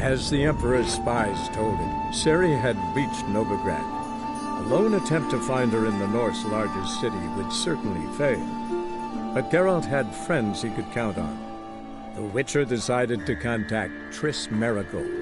As the Emperor's spies told it, Ciri had reached Novigrad. A lone attempt to find her in the North's largest city would certainly fail. But Geralt had friends he could count on. The Witcher decided to contact Triss Merigold.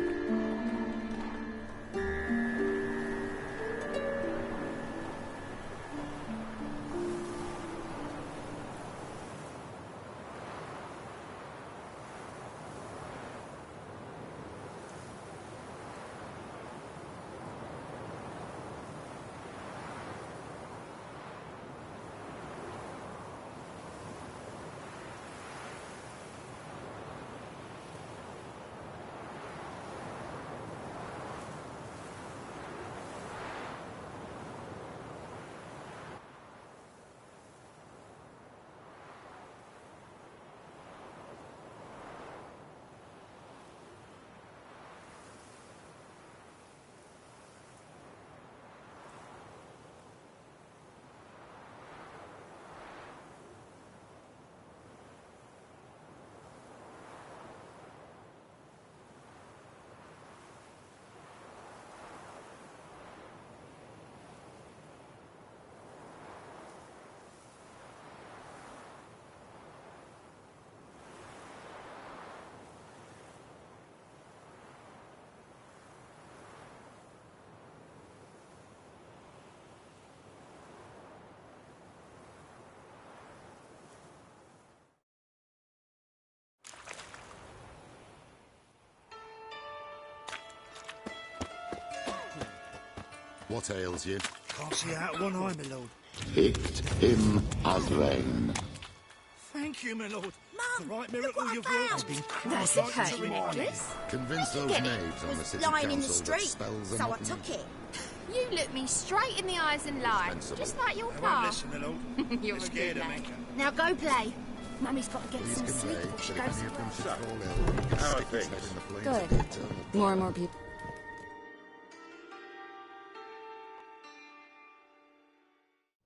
What ails you? Can't see out of one eye, my lord. Picked him as rain. Thank you, my lord. Mum, The right look miracle what I you've wrought has found. been That's a curtain necklace. Convince those Get it. knaves on the Was city lying in the council that street, spells are so I not took it. You look me straight in the eyes and lie, Dispensable. just like your I won't pa. listen, my lord. You're They're a scared good of lad. me. Now go play. Mummy's got to get Please some sleep convey before she that if goes any to of them work. should fall ill, he can How are stick his things? head in the flames Good. of the eternal More and fire. more people.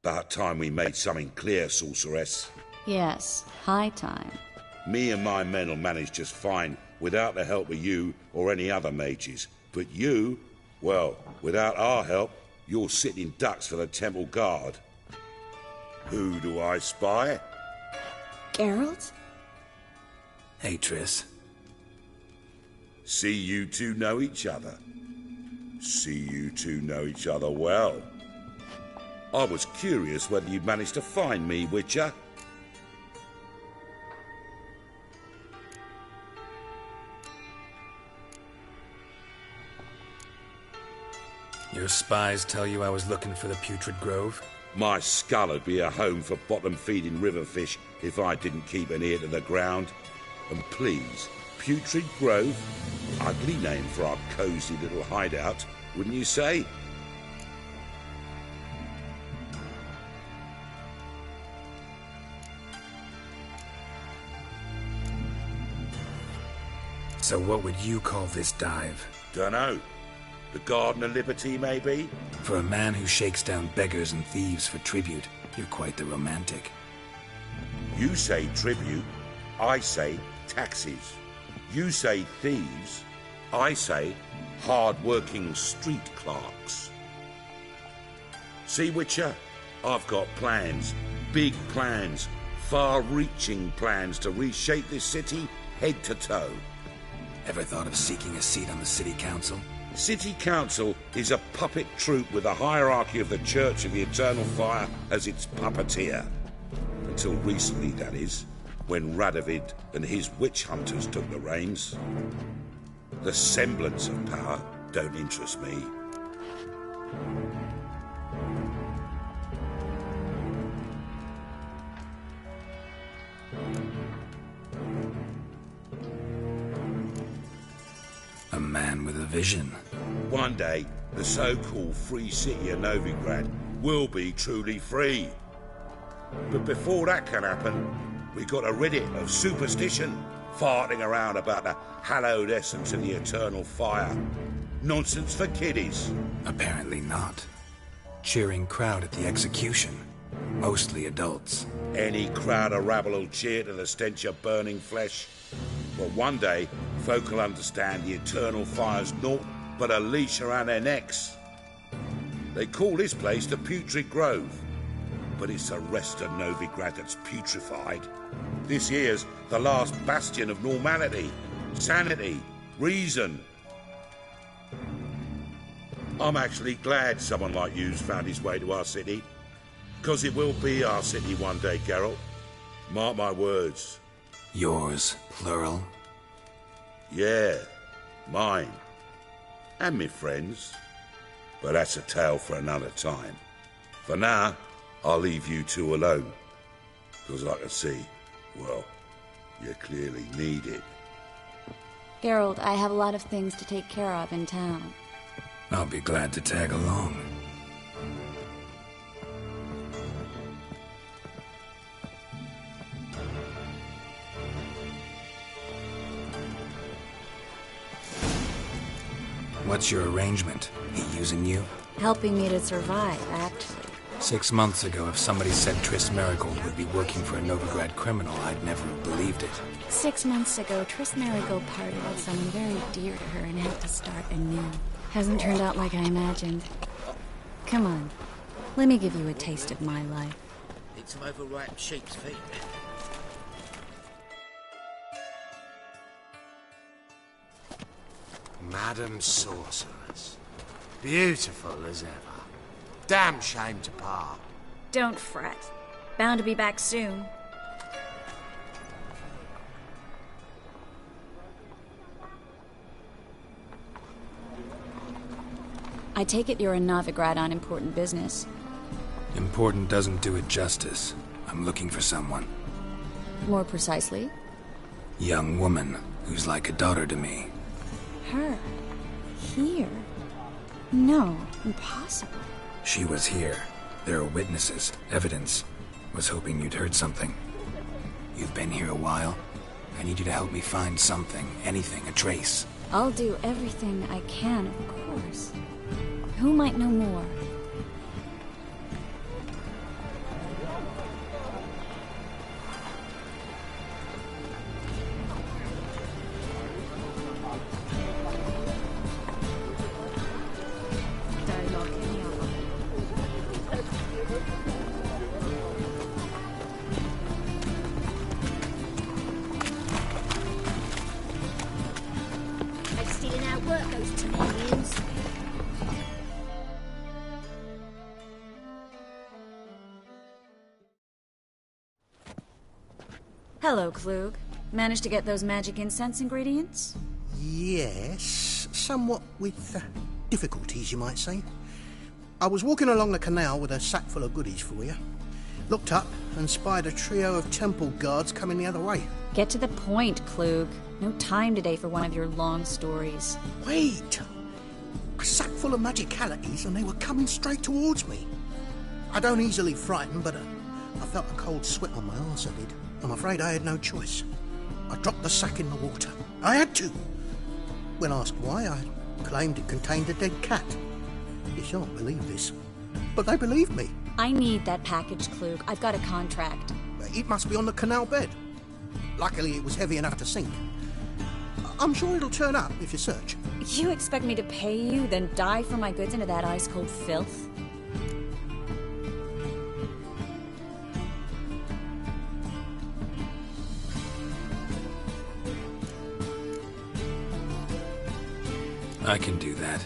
About time we made something clear, sorceress. Yes, high time. Me and my men'll manage just fine without the help of you or any other mages. But you, well, without our help, you're sitting ducks for the temple guard. Who do I spy? Geralt? Hey, Triss. See you two know each other. See you two know each other well. I was curious whether you'd managed to find me, Witcher. Your spies tell you I was looking for the Putrid Grove? My skull'd be a home for bottom-feeding river fish if I didn't keep an ear to the ground. And please, Putrid Grove? Ugly name for our cosy little hideout, wouldn't you say? So what would you call this dive? Dunno. The Garden of Liberty, maybe? For a man who shakes down beggars and thieves for tribute, you're quite the romantic. You say tribute, I say taxes. You say thieves, I say hard-working street clerks. See, Witcher, I've got plans, big plans, far-reaching plans to reshape this city head to toe. Ever thought of seeking a seat on the city council? City Council is a puppet troupe with the hierarchy of the Church of the Eternal Fire as its puppeteer. Until recently, that is, when Radovid and his witch hunters took the reins. The semblance of power don't interest me. A man with a vision. One day, the so-called free city of Novigrad will be truly free. But before that can happen, we got to rid it of superstition, farting around about the hallowed essence of the eternal fire. Nonsense for kiddies. Apparently not. Cheering crowd at the execution. Mostly adults. Any crowd of rabble will cheer to the stench of burning flesh. But one day, Folk will understand the eternal fire's naught but a leash around their necks. They call this place the Putrid Grove, but it's the rest of Novigrad that's putrefied. This here's the last bastion of normality, sanity, reason. I'm actually glad someone like you's found his way to our city, because it will be our city one day, Geralt. Mark my words. Yours, plural? Yeah, mine. And me friends. But that's a tale for another time. For now, I'll leave you two alone. Because I can see, well, you clearly need it. Geralt, I have a lot of things to take care of in town. I'll be glad to tag along. What's your arrangement? He using you? Helping me to survive, actually. 6 months ago, if somebody said Triss Merigold would be working for a Novigrad criminal, I'd never have believed it. 6 months ago, Triss Merigold parted with someone very dear to her and had to start anew. Hasn't turned out like I imagined. Come on, let me give you a taste of my life. Need some overripe sheep's feet. Madam Sorceress. Beautiful as ever. Damn shame to part. Don't fret. Bound to be back soon. I take it you're in Novigrad on important business. Important doesn't do it justice. I'm looking for someone. More precisely? Young woman who's like a daughter to me. Her? Here? No, impossible. She was here. There are witnesses, evidence. Was hoping you'd heard something. You've been here a while. I need you to help me find something, anything, a trace. I'll do everything I can, of course. Who might know more? Stealing our work, those Temerians. Hello, Glrrg. Managed to get those magic incense ingredients? Yes, somewhat with difficulties, you might say. I was walking along the canal with a sack full of goodies for you. Looked up and spied a trio of temple guards coming the other way. Get to the point, Glrrg. No time today for one of your long stories. Wait! A sack full of magicalities and they were coming straight towards me. I don't easily frighten, but I felt a cold sweat on my arse, I did. I'm afraid I had no choice. I dropped the sack in the water. I had to. When asked why, I claimed it contained a dead cat. You shan't believe this, but they believed me. I need that package, Glrrg. I've got a contract. It must be on the canal bed. Luckily, it was heavy enough to sink. I'm sure it'll turn up if you search. You expect me to pay you, then dive for my goods into that ice-cold filth? I can do that.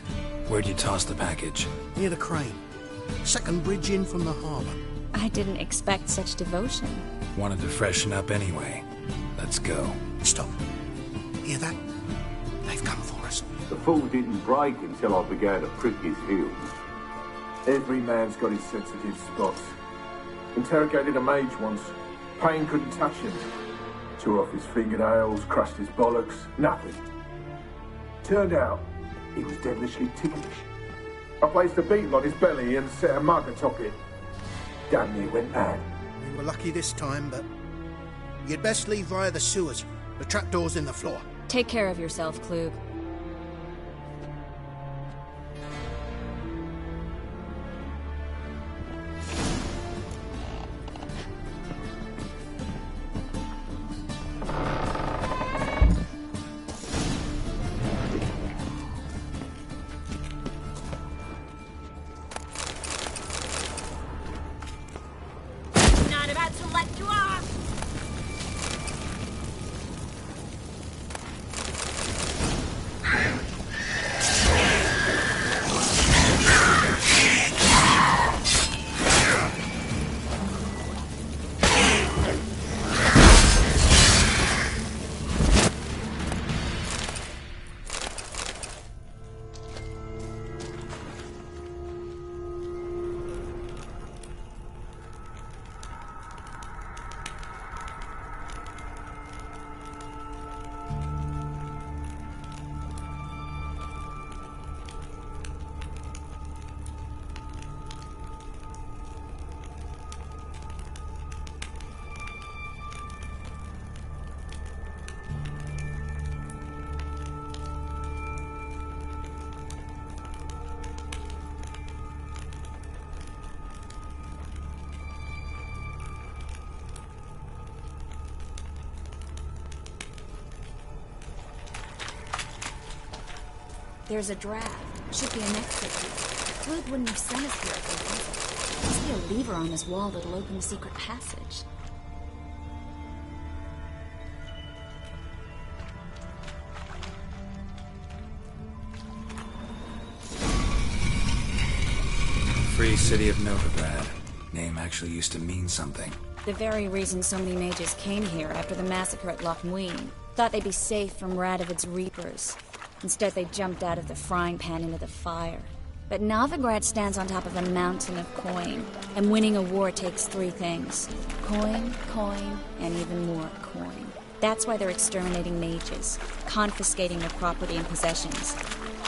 Where'd you toss the package? Near the crane. Second bridge in from the harbour. I didn't expect such devotion. Wanted to freshen up anyway. Let's go. Stop. Hear that? They've come for us. The fall didn't break until I began to prick his heels. Every man's got his sensitive spots. Interrogated a mage once. Pain couldn't touch him. Tore off his fingernails, crushed his bollocks, nothing. Turned out, he was devilishly ticklish. I placed a beetle on his belly and set a mug atop it. Damn near went mad. We were lucky this time, but you'd best leave via the sewers. The trapdoor's in the floor. Take care of yourself, Glrrg. There's a draft. Should be an exit. Glrrg wouldn't have sent us here if there wasn't. Must be a lever on this wall that'll open the secret passage. Free City of Novigrad. Name actually used to mean something. The very reason so many mages came here after the massacre at Loch Muin. Thought they'd be safe from Radovid's reapers. Instead, they jumped out of the frying pan into the fire. But Novigrad stands on top of a mountain of coin, and winning a war takes 3 things. Coin, coin, and even more coin. That's why they're exterminating mages, confiscating their property and possessions.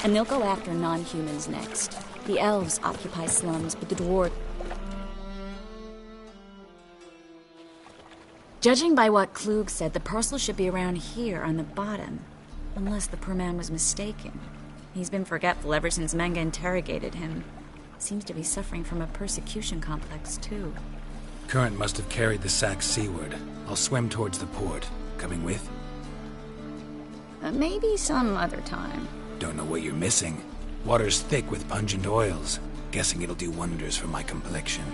And they'll go after non-humans next. The elves occupy slums, but the dwarves... Judging by what Glrrg said, the parcel should be around here on the bottom. Unless the poor man was mistaken. He's been forgetful ever since Manga interrogated him. Seems to be suffering from a persecution complex, too. Current must have carried the sack seaward. I'll swim towards the port. Coming with? Maybe some other time. Don't know what you're missing. Water's thick with pungent oils. Guessing it'll do wonders for my complexion.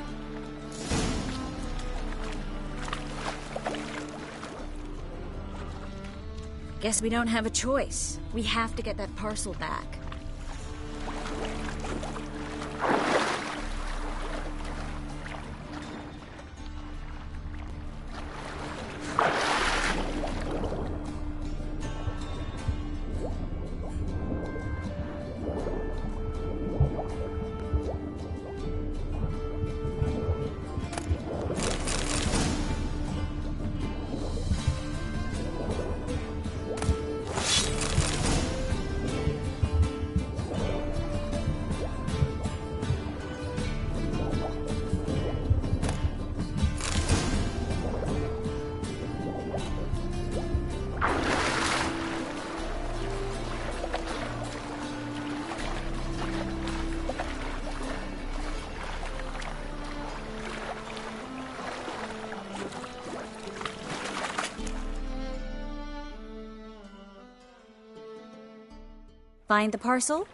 Guess we don't have a choice. We have to get that parcel back. Find the parcel?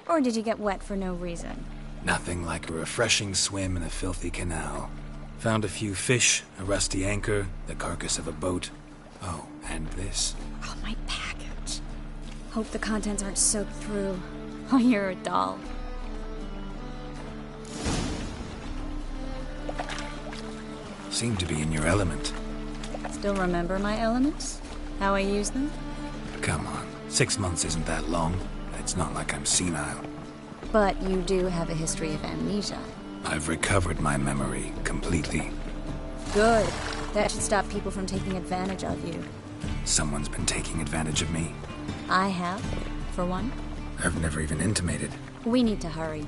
Or did you get wet for no reason? Nothing like a refreshing swim in a filthy canal. Found a few fish, a rusty anchor, the carcass of a boat. Oh, and this. Oh, my package. Hope the contents aren't soaked through. Oh, you're a doll. Seem to be in your element. Still remember my elements? How I use them? Come on, 6 months isn't that long. It's not like I'm senile. But you do have a history of amnesia. I've recovered my memory completely. Good. That should stop people from taking advantage of you. Someone's been taking advantage of me. I have, for one. I've never even intimated. We need to hurry.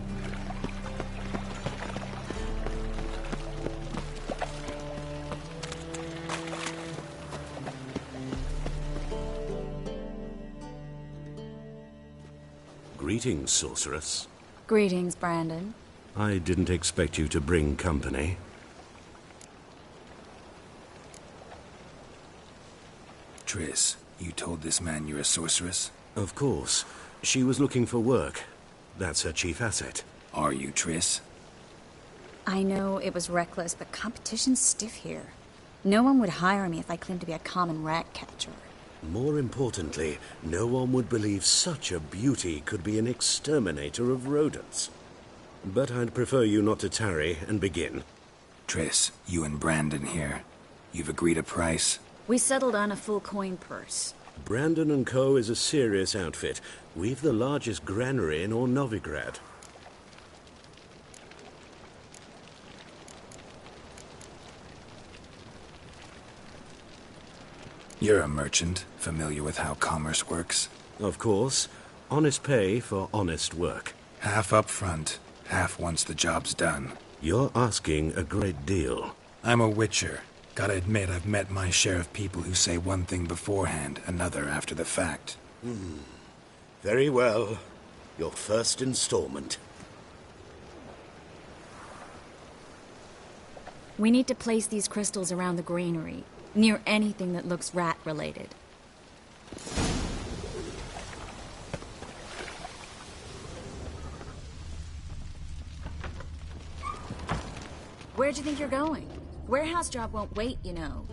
Greetings, sorceress. Greetings, Brandon. I didn't expect you to bring company. Triss, you told this man you're a sorceress? Of course. She was looking for work. That's her chief asset. Are you, Triss? I know it was reckless, but competition's stiff here. No one would hire me if I claimed to be a common rat catcher. More importantly, no one would believe such a beauty could be an exterminator of rodents. But I'd prefer you not to tarry and begin. Triss, you and Brandon here. You've agreed a price? We settled on a full coin purse. Brandon & Co. is a serious outfit. We've the largest granary in all Novigrad. You're a merchant, familiar with how commerce works? Of course. Honest pay for honest work. Half up front, half once the job's done. You're asking a great deal. I'm a witcher. Gotta admit, I've met my share of people who say one thing beforehand, another after the fact. Very well. Your first installment. We need to place these crystals around the granary, near anything that looks rat-related. Where'd you think you're going? Warehouse job won't wait, you know.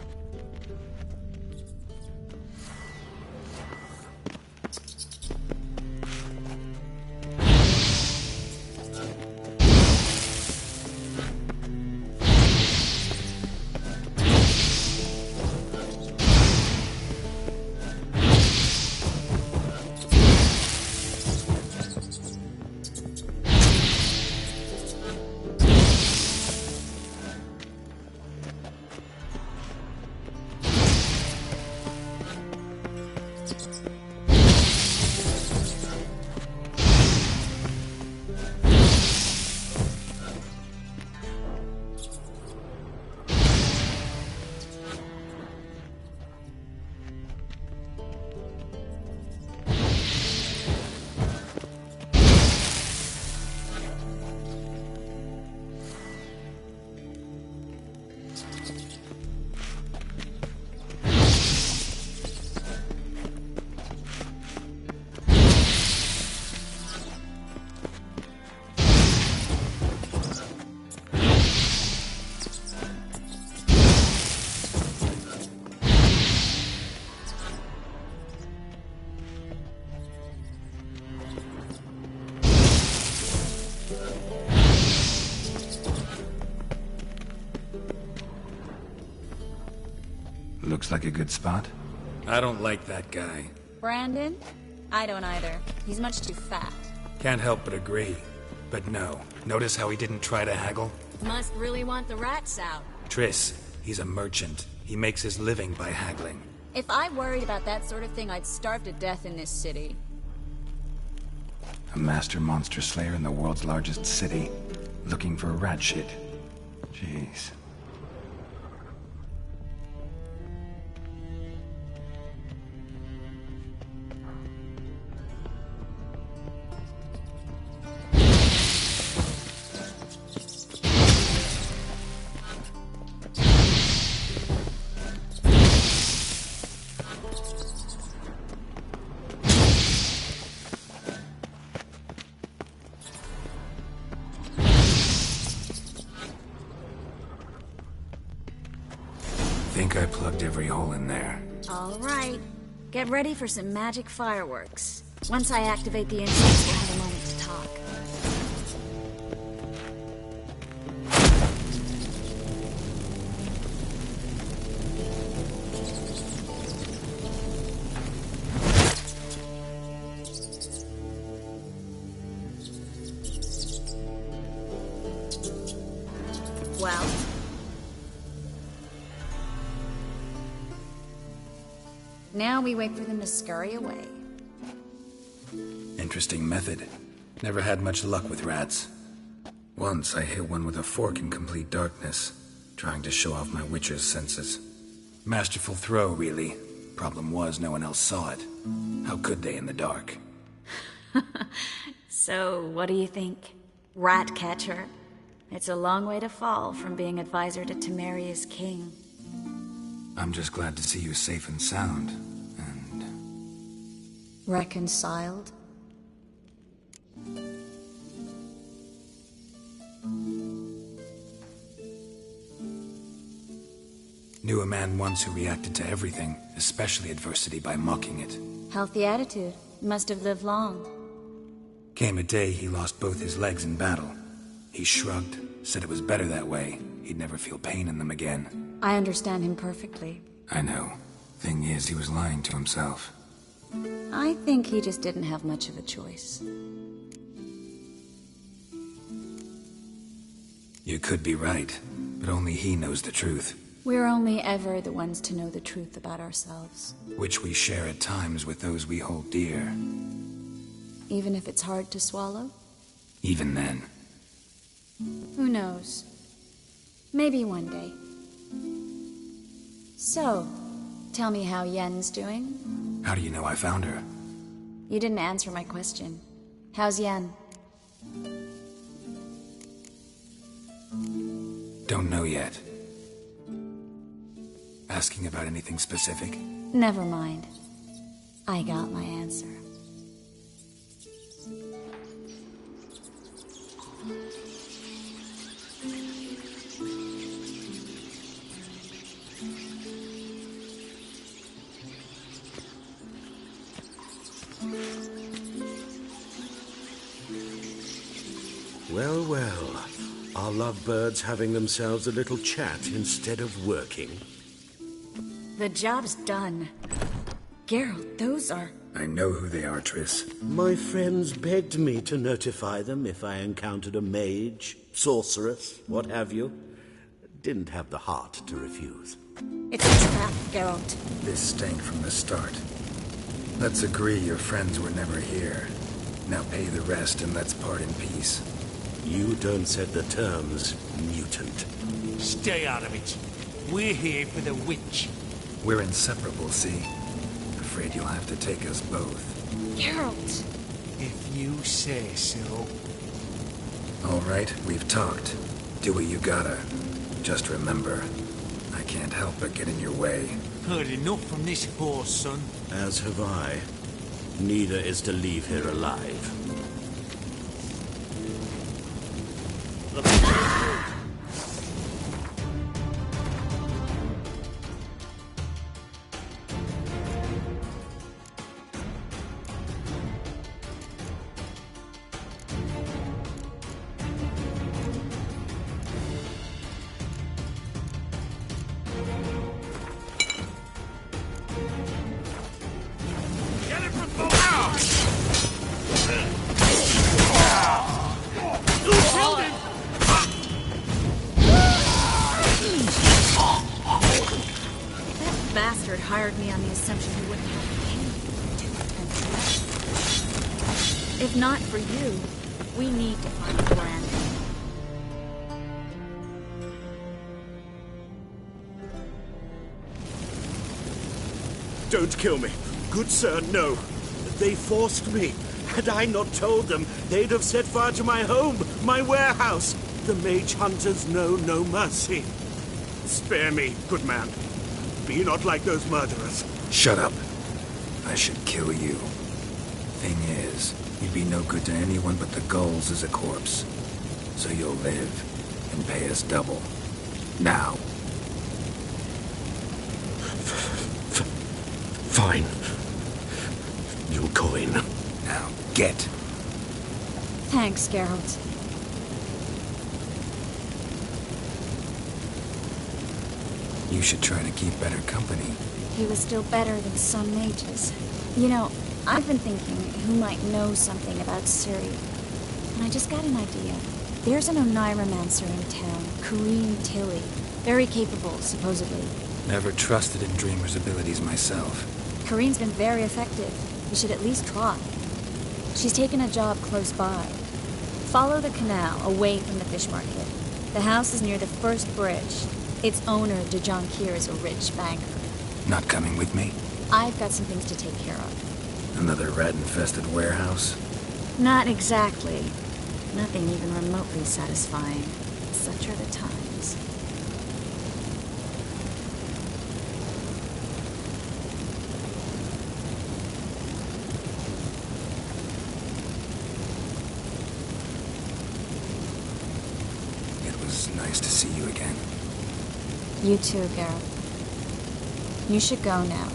Looks like a good spot. I don't like that guy. Brandon? I don't either. He's much too fat. Can't help but agree. But no. Notice how he didn't try to haggle? Must really want the rats out. Triss, he's a merchant. He makes his living by haggling. If I worried about that sort of thing, I'd starve to death in this city. A master monster slayer in the world's largest city. Looking for a rat shit. Jeez. Think I plugged every hole in there. All right. Get ready for some magic fireworks. Once I activate the incense, we'll have a moment to talk. Well? Now we wait for them to scurry away. Interesting method. Never had much luck with rats. Once I hit one with a fork in complete darkness, trying to show off my witcher's senses. Masterful throw, Really. Problem was, no one else saw it. How could they in the dark? So, what do you think? Rat catcher? It's a long way to fall from being advisor to Temeria's king. I'm just glad to see you safe and sound. And... Reconciled? Knew a man once who reacted to everything, especially adversity, by mocking it. Healthy attitude. Must have lived long. Came a day he lost both his legs in battle. He shrugged, said it was better that way. He'd never feel pain in them again. I understand him perfectly. I know. Thing is, he was lying to himself. I think he just didn't have much of a choice. You could be right, but only he knows the truth. We're only ever the ones to know the truth about ourselves. Which we share at times with those we hold dear. Even if it's hard to swallow? Even then. Who knows? Maybe one day. So, tell me how Yen's doing? How do you know I found her? You didn't answer my question. How's Yen? Don't know yet. Asking about anything specific? Never mind. I got my answer. Well, well. Are lovebirds having themselves a little chat instead of working? The job's done. Geralt, those are... I know who they are, Triss. My friends begged me to notify them if I encountered a mage, sorceress, what have you. Didn't have the heart to refuse. It's a trap, Geralt. This stank from the start. Let's agree your friends were never here. Now pay the rest and let's part in peace. You don't set the terms, mutant. Stay out of it. We're here for the witch. We're inseparable, see? Afraid you'll have to take us both. Geralt! If you say so. All right, we've talked. Do what you gotta. Just remember, I can't help but get in your way. Heard enough from this horse, son. As have I. Neither is to leave here alive. Bastard hired me on the assumption he wouldn't have anything to do with Pentecost. If not for you, we need to find Brandon. Don't kill me. Good sir, no. They forced me. Had I not told them, they'd have set fire to my home, my warehouse. The mage hunters know no mercy. Spare me, good man. Be not like those murderers. Shut up. I should kill you. Thing is, you'd be no good to anyone but the gulls as a corpse. So you'll live and pay us double. Now. Fine. Your coin. Now, get. Thanks, Geralt. You should try to keep better company. He was still better than some mages. You know, I've been thinking who might know something about Ciri. And I just got an idea. There's an Oneiromancer in town, Corrine Tilly. Very capable, supposedly. Never trusted in Dreamer's abilities myself. Corrine's been very effective. We should at least try. She's taken a job close by. Follow the canal, away from the fish market. The house is near the first bridge. Its owner, Dejonkir, is a rich banker. Not coming with me? I've got some things to take care of. Another rat-infested warehouse? Not exactly. Nothing even remotely satisfying. Such are the times. It was nice to see you again. You too, Geralt. You should go now,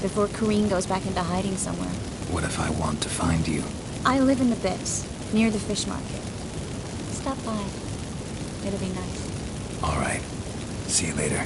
before Corrine goes back into hiding somewhere. What if I want to find you? I live in the Bix, near the fish market. Stop by. It'll be nice. All right. See you later.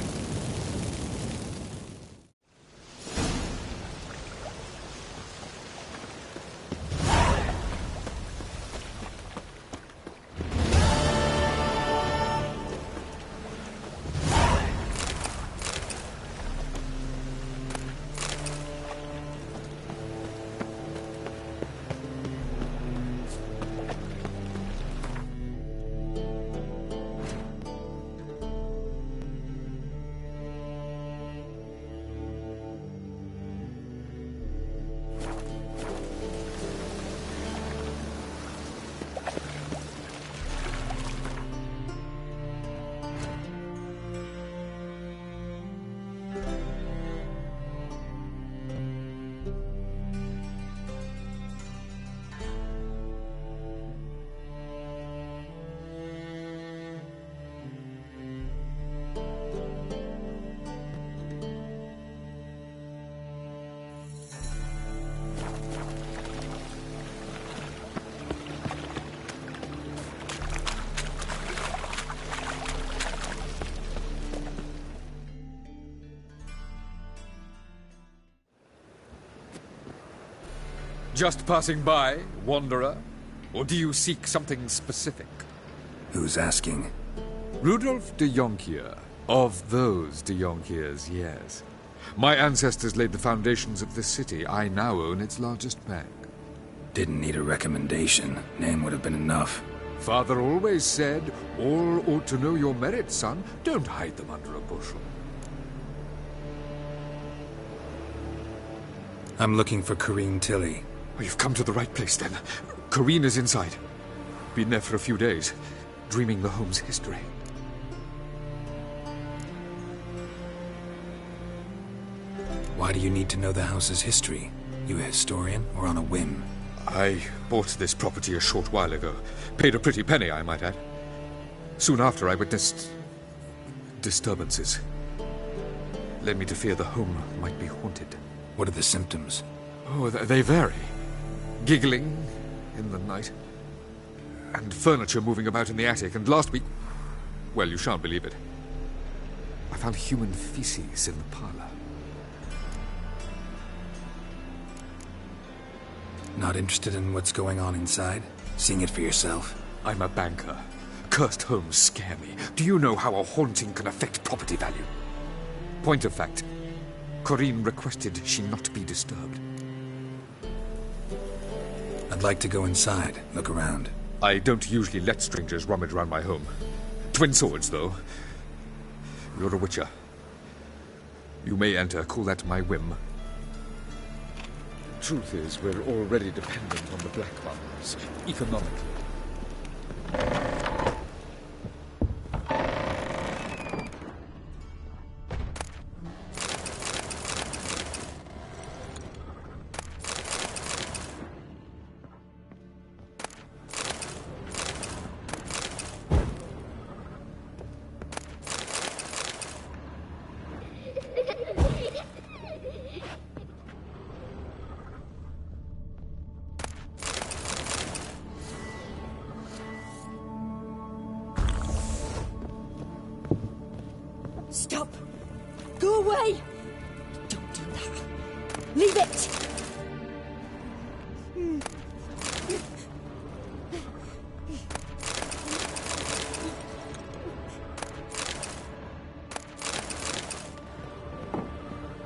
Just passing by, wanderer? Or do you seek something specific? Who's asking? Rudolf de Jonkier. Of those de Jonkiers, yes. My ancestors laid the foundations of this city. I now own its largest bank. Didn't need a recommendation. Name would have been enough. Father always said, all ought to know your merits, son. Don't hide them under a bushel. I'm looking for Corrine Tilly. Oh, you've come to the right place, then. Corrine is inside. Been there for a few days, dreaming the home's history. Why do you need to know the house's history? You a historian, or on a whim? I bought this property a short while ago. Paid a pretty penny, I might add. Soon after, I witnessed disturbances. Led me to fear the home might be haunted. What are the symptoms? Oh, they vary. Giggling in the night. And furniture moving about in the attic. And last week... well, you shan't believe it. I found human feces in the parlor. Not interested in what's going on inside? Seeing it for yourself? I'm a banker. Cursed homes scare me. Do you know how a haunting can affect property value? Point of fact, Corrine requested she not be disturbed. I'd like to go inside, look around. I don't usually let strangers rummage around my home. Twin swords, though. You're a witcher. You may enter, call that my whim. Truth is, we're already dependent on the Black Ones, economically. Stop! Go away! Don't do that. Leave it!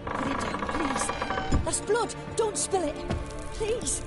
Put it down, please. That's blood. Don't spill it. Please.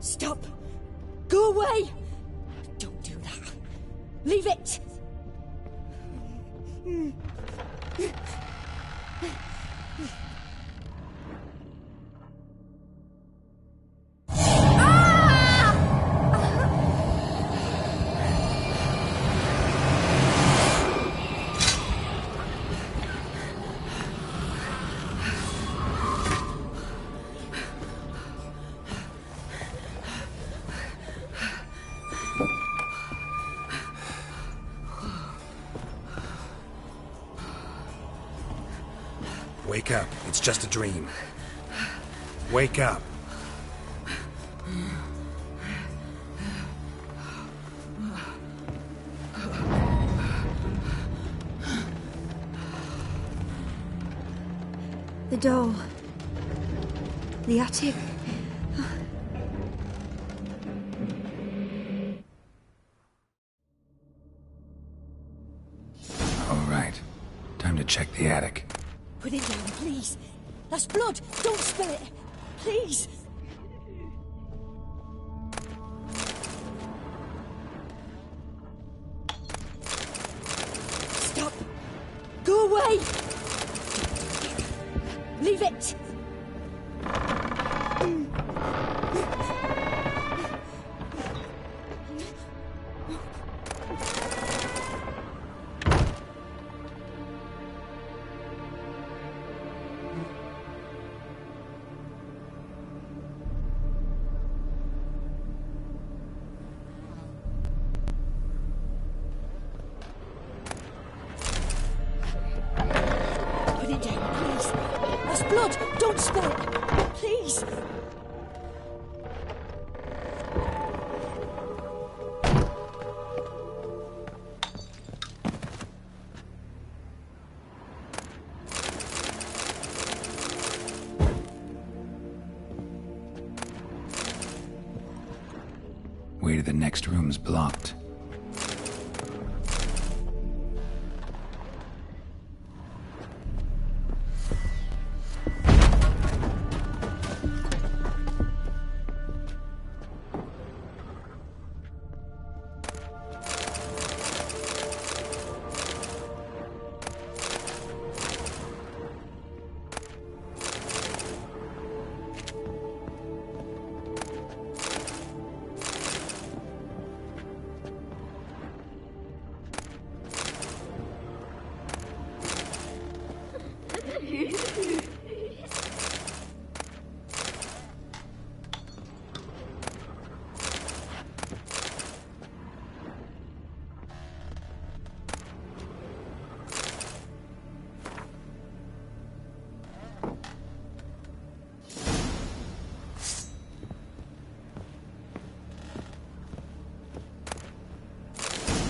Stop! Go away! Don't do that. Leave it! Wake up. It's just a dream. Wake up. The doll. The attic. All right. Time to check the attic. Put it down, blood! Don't spill it! Please! Stop! Go away! Leave it! Put it down, please. That's blood! Don't spill it! Please! Way to the next room's blocked.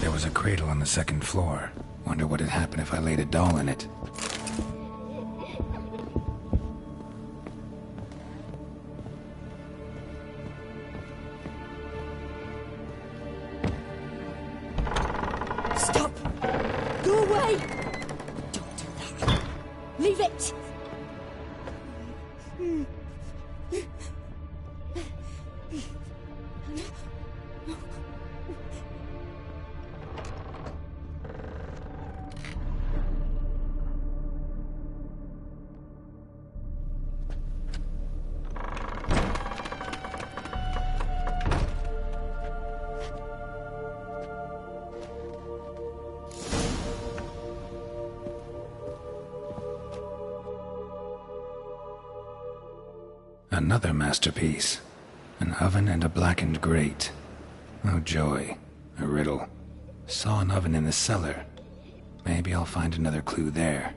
There was a cradle on the second floor. Wonder what would happen if I laid a doll in it. Stop! Go away! Don't do that. Leave it! Another masterpiece. An oven and a blackened grate. Oh joy. A riddle. Saw an oven in the cellar. Maybe I'll find another clue there.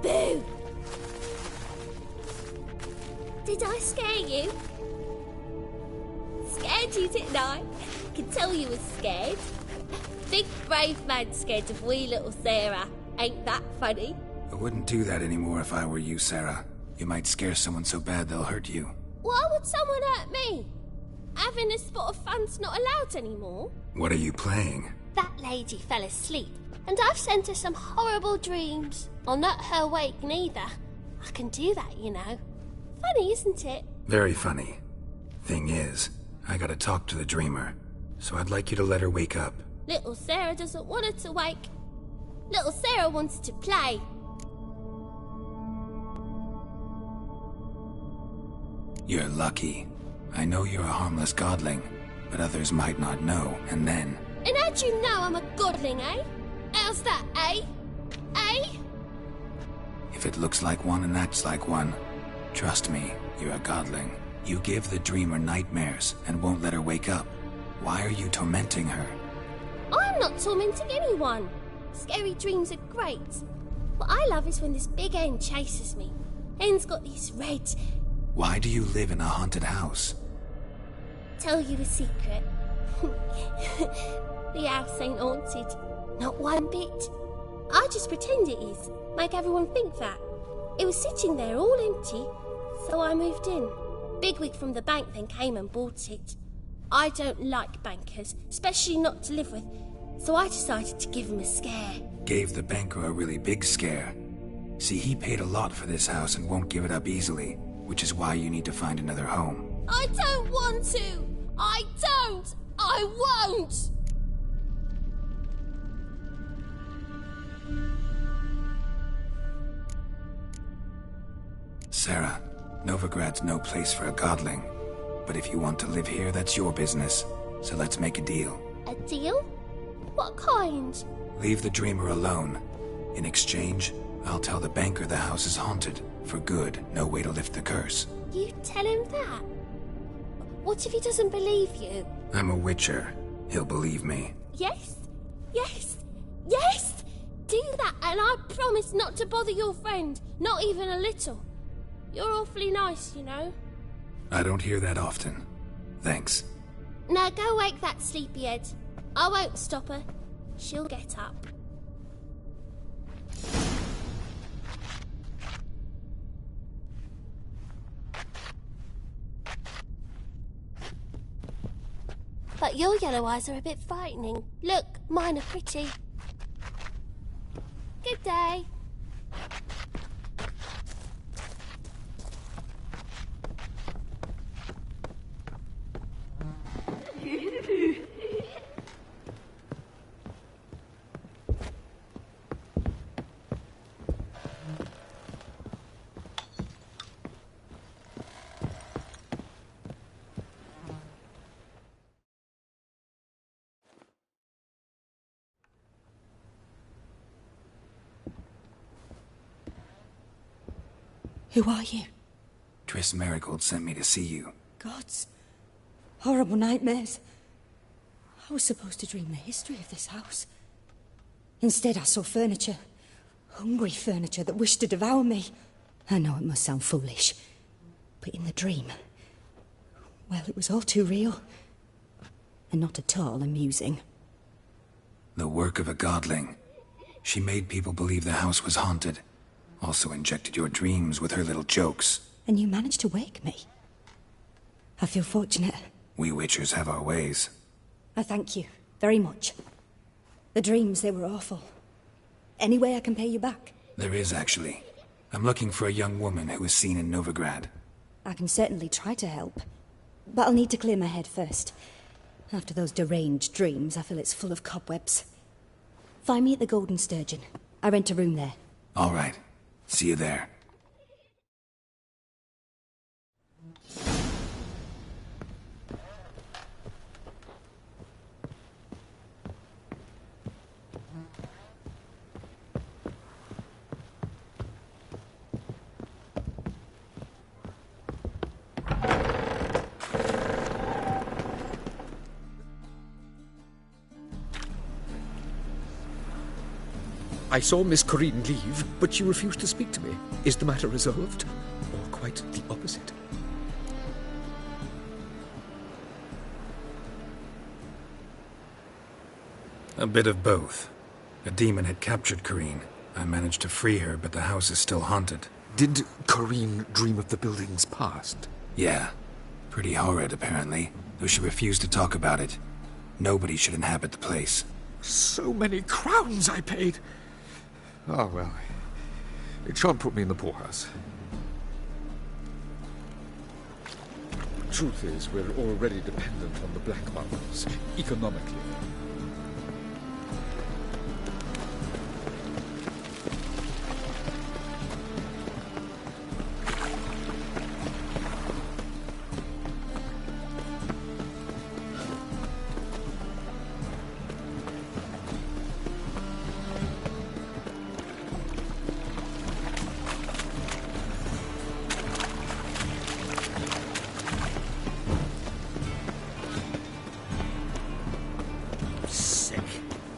Boo! Did I scare you? Scared you, didn't I? Can tell you was scared. Big brave man scared of wee little Sarah. Ain't that funny? I wouldn't do that anymore if I were you, Sarah. You might scare someone so bad they'll hurt you. Why would someone hurt me? having a spot of fun's not allowed anymore? What are you playing? That lady fell asleep, and I've sent her some horrible dreams. I'll not her wake neither. I can do that, you know. Funny, isn't it? Very funny. Thing is, I gotta talk to the dreamer, so I'd like you to let her wake up. Little Sarah doesn't want her to wake. Little Sarah wants to play. You're lucky. I know you're a harmless godling, but others might not know, and then... And how'd you know I'm a godling, eh? How's that, eh? Eh? If it looks like one and acts like one, trust me, you're a godling. You give the dreamer nightmares and won't let her wake up. Why are you tormenting her? I'm not tormenting anyone. Scary dreams are great. What I love is when this big hen chases me. Hen's got these red... Why do you live in a haunted house? Tell you a secret. The house ain't haunted. Not one bit. I just pretend it is. Make everyone think that. It was sitting there all empty, so I moved in. Bigwig from the bank then came and bought it. I don't like bankers, especially not to live with, so I decided to give him a scare. Gave the banker a really big scare. See, he paid a lot for this house and won't give it up easily, which is why you need to find another home. I don't want to! I don't! I won't! Sarah, Novigrad's no place for a godling. But if you want to live here, that's your business. So let's make a deal. A deal? What kind? Leave the dreamer alone. In exchange, I'll tell the banker the house is haunted. For good, no way to lift the curse. You tell him that? What if he doesn't believe you? I'm a witcher. He'll believe me. Yes? Yes? Yes! Do that, and I promise not to bother your friend. Not even a little. You're awfully nice, you know. I don't hear that often. Thanks. Now go wake that sleepyhead. I won't stop her. She'll get up. But your yellow eyes are a bit frightening. Look, mine are pretty. Good day. Who are you? Triss Marigold sent me to see you. Gods. Horrible nightmares. I was supposed to dream the history of this house. Instead, I saw furniture. Hungry furniture that wished to devour me. I know it must sound foolish, but in the dream, well, it was all too real. And not at all amusing. The work of a godling. She made people believe the house was haunted. Also injected your dreams with her little jokes. And you managed to wake me. I feel fortunate. We witchers have our ways. I thank you very much. The dreams, they were awful. Any way I can pay you back? There is, actually. I'm looking for a young woman who was seen in Novigrad. I can certainly try to help. But I'll need to clear my head first. After those deranged dreams, I feel it's full of cobwebs. Find me at the Golden Sturgeon. I rent a room there. All right. See you there. I saw Miss Corinne leave, but she refused to speak to me. Is the matter resolved? Or quite the opposite? A bit of both. A demon had captured Corinne. I managed to free her, but the house is still haunted. Did Corinne dream of the building's past? Yeah. Pretty horrid, apparently. though she refused to talk about it. Nobody should inhabit the place. So many crowns I paid! Ah, well, it shan't put me in the poorhouse. Truth is, we're already dependent on the Black Mountains, economically.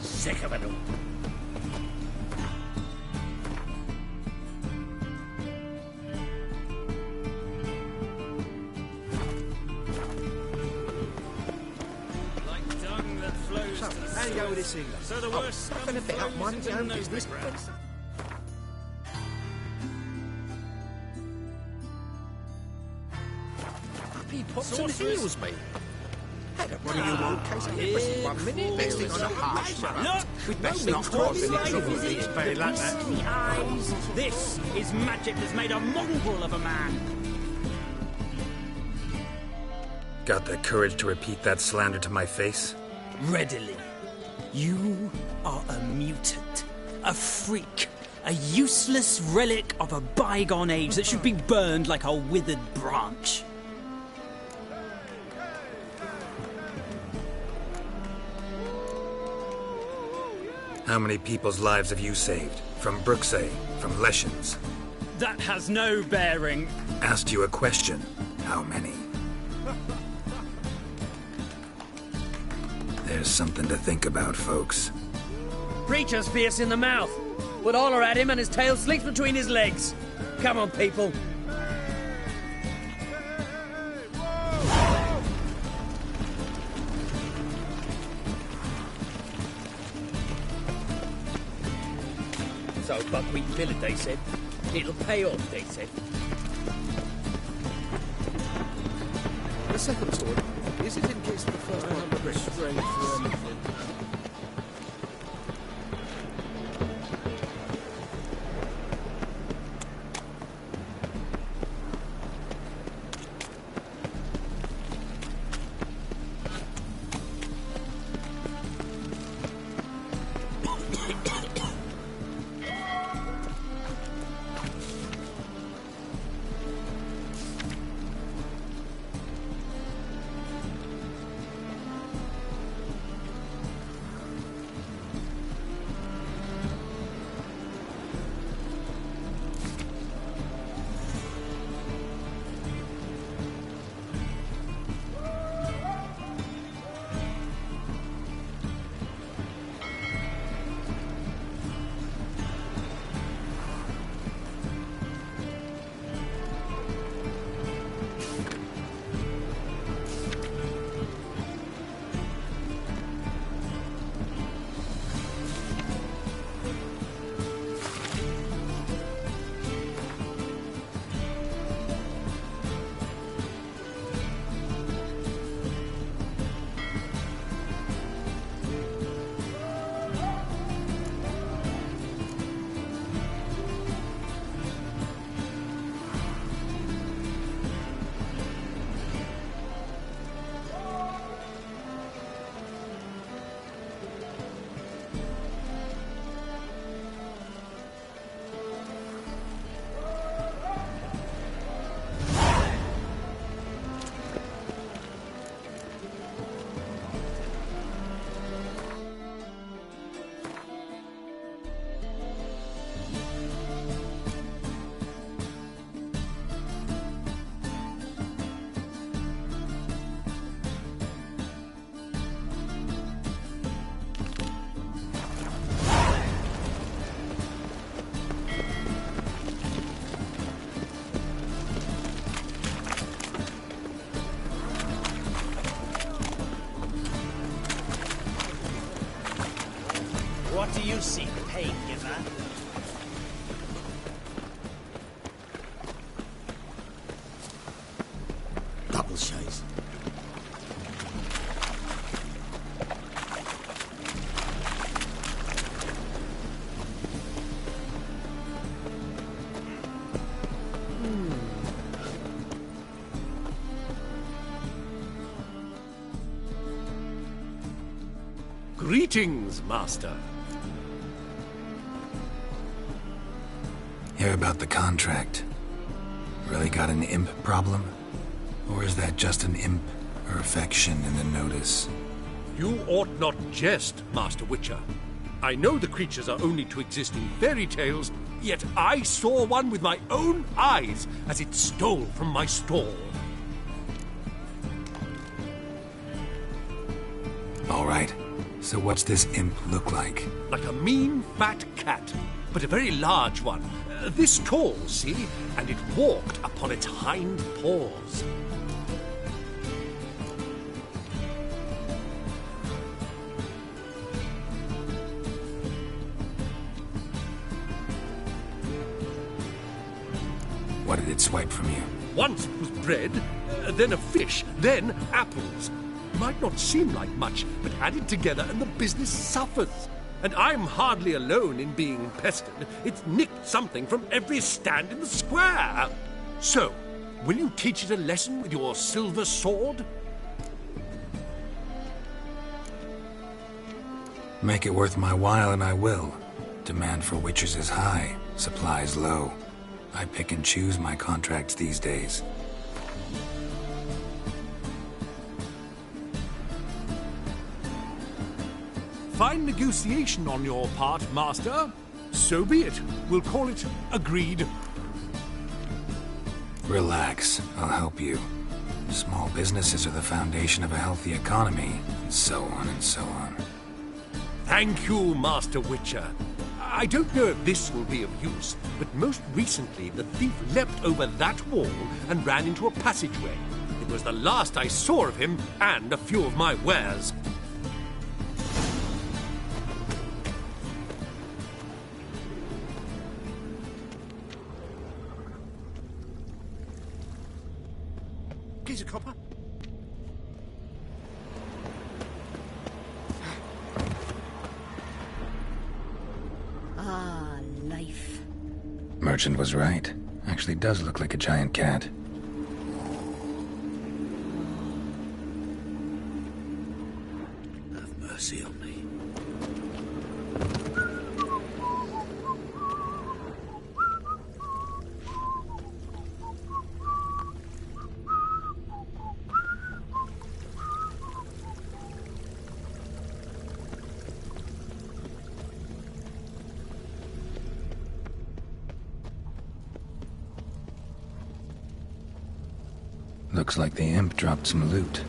Sick of it all. Like dung that flows to the How do you go with this sea. either? So the worst scum Nothing a bit up, flows mind into your own the business. Novigrad. Uppy pops and Sorcerers. heals me. What do you want? Case of leprosy 1 minute, next thing on a harsh Look! We'd best not cause any trouble. Very like that. This is magic that's made a mongrel of a man. Got the courage to repeat that slander to my face? Readily. You are a mutant, a freak, a useless relic of a bygone age that should be burned like a withered branch. How many people's lives have you saved? From Brooksay, from Leshens? That has no bearing. Asked you a question. How many? There's something to think about, folks. Breacher's fierce in the mouth. Would holler at him and his tail slinks between his legs. Come on, people. So, buckwheat millet, they said. It'll pay off, they said. The second sword, is it in case the first one breaks? Strength for anything. What do you seek, pain giver? Double chase. Greetings, Master. Hear about the contract. Really got an imp problem? Or is that just an imp or affection in the notice? You ought not jest, Master Witcher. I know the creatures are only to exist in fairy tales, yet I saw one with my own eyes as it stole from my stall. All right. So what's this imp look like? Like a mean, fat cat, but a very large one. This tall, see? And it walked upon its hind paws. What did it swipe from you? Once it was bread, then a fish, then apples. Might not seem like much, but add it together and the business suffers. And I'm hardly alone in being pestered. It's nicked something from every stand in the square. So, will you teach it a lesson with your silver sword? Make it worth my while and I will. Demand for witches is high, supplies low. I pick and choose my contracts these days. Fine negotiation on your part, Master. So be it. We'll call it agreed. Relax, I'll help you. Small businesses are the foundation of a healthy economy, and so on and so on. Thank you, Master Witcher. I don't know if this will be of use, but most recently the thief leapt over that wall and ran into a passageway. It was the last I saw of him and a few of my wares. Piece of copper? Ah, life. Merchant was right. Actually does look like a giant cat. Have mercy on me. Looks like the imp dropped some loot.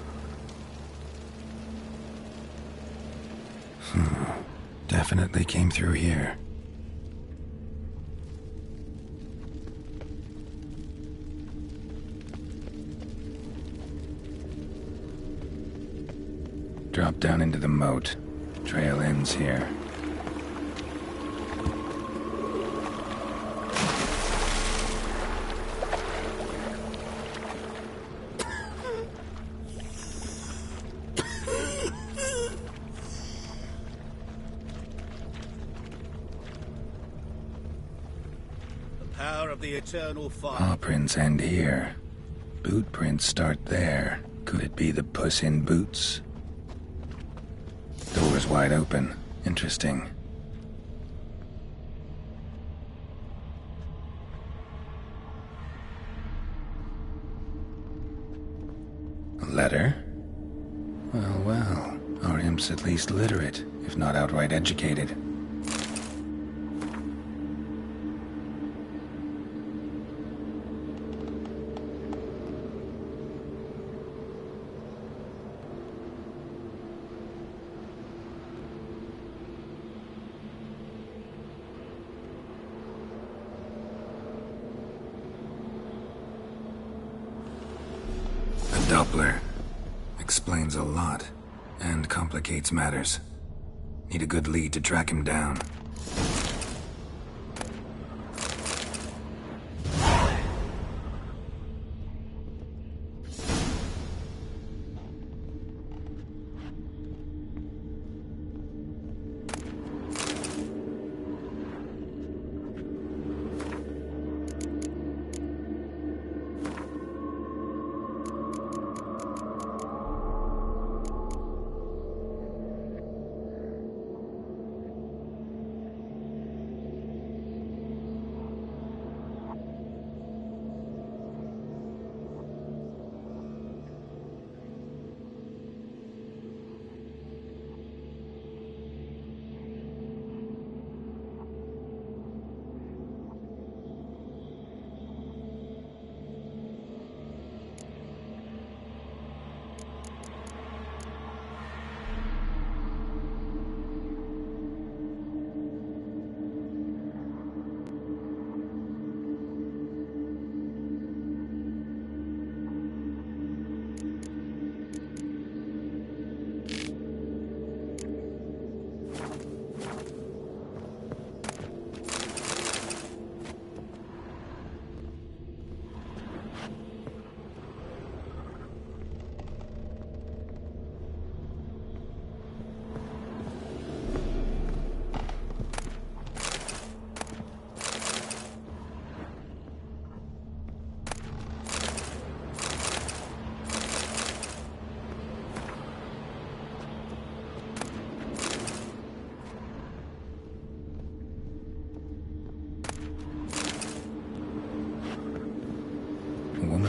Definitely came through here. Drop down into the moat. Trail ends here. Power of the eternal fire. Paw prints end here. Boot prints start there. Could it be the Puss in Boots? Door's wide open. Interesting. A letter? Well, well. Our imp's at least literate, if not outright educated. Doppler. Explains a lot, and complicates matters. Need a good lead to track him down.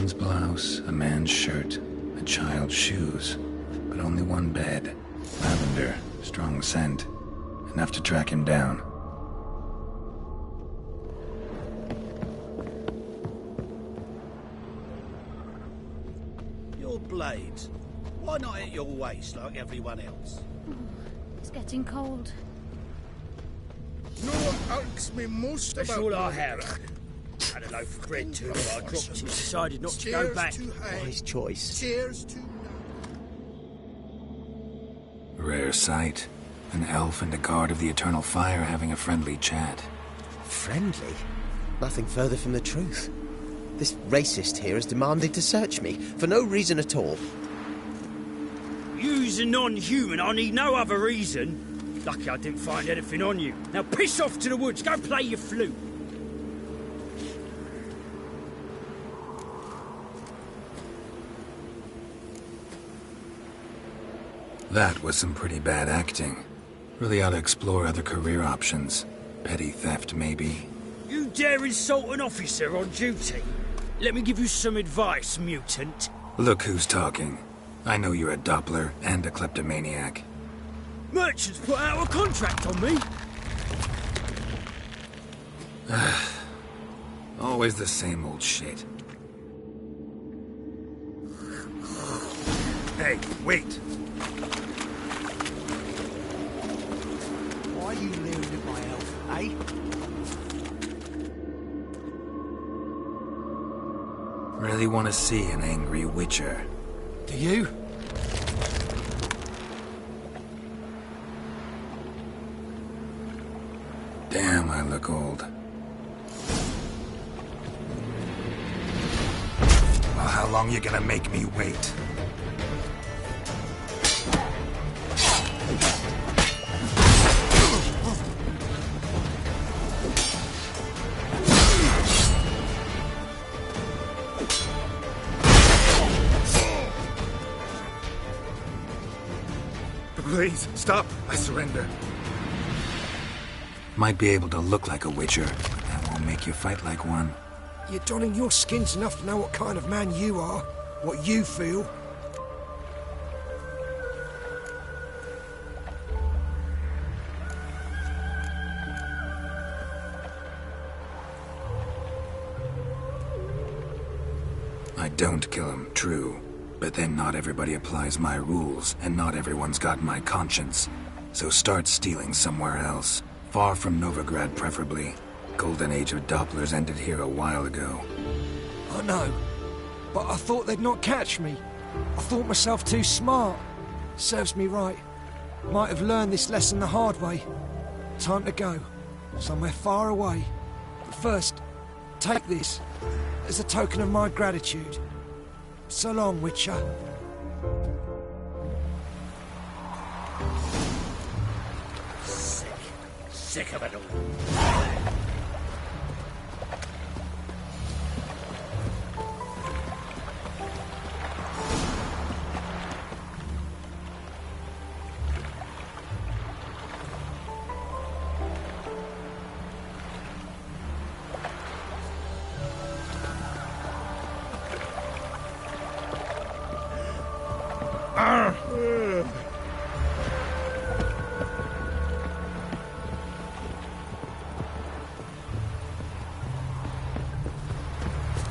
woman's blouse, a man's shirt, a child's shoes, but only one bed. Lavender, strong scent, enough to track him down. Your blades. Why not at your waist like everyone else? It's getting cold. No one asks me most That's about all I Novigrad. have. Had a loaf of bread too, but I dropped it. Decided not to go Chairs back. too high. Wise choice. Chairs too Rare sight. An elf and a guard of the Eternal Fire having a friendly chat. Friendly? Nothing further from the truth. This racist here has demanded to search me, for no reason at all. You's a non-human, I need no other reason. Lucky I didn't find anything on you. Now piss off to the woods, go play your flute. That was some pretty bad acting. Really ought to explore other career options. Petty theft, maybe. You dare insult an officer on duty? Let me give you some advice, mutant. Look who's talking. I know you're a Doppler and a kleptomaniac. Merchants put out a contract on me. Always the same old shit. Hey, wait. Why are you leering at my elf, eh? Really want to see an angry witcher. Do you? Damn, I look old. Well, how long you gonna make me wait? Please, stop. I surrender. Might be able to look like a witcher, but that won't make you fight like one. You're donning your skins enough to know what kind of man you are, what you feel. I don't kill him, true. But then not everybody applies my rules, and not everyone's got my conscience. So start stealing somewhere else. Far from Novigrad, preferably. Golden age of Dopplers ended here a while ago. I know, but I thought they'd not catch me. I thought myself too smart. Serves me right. Might have learned this lesson the hard way. Time to go. Somewhere far away. But first, take this as a token of my gratitude. So long, Witcher. Sick of it all.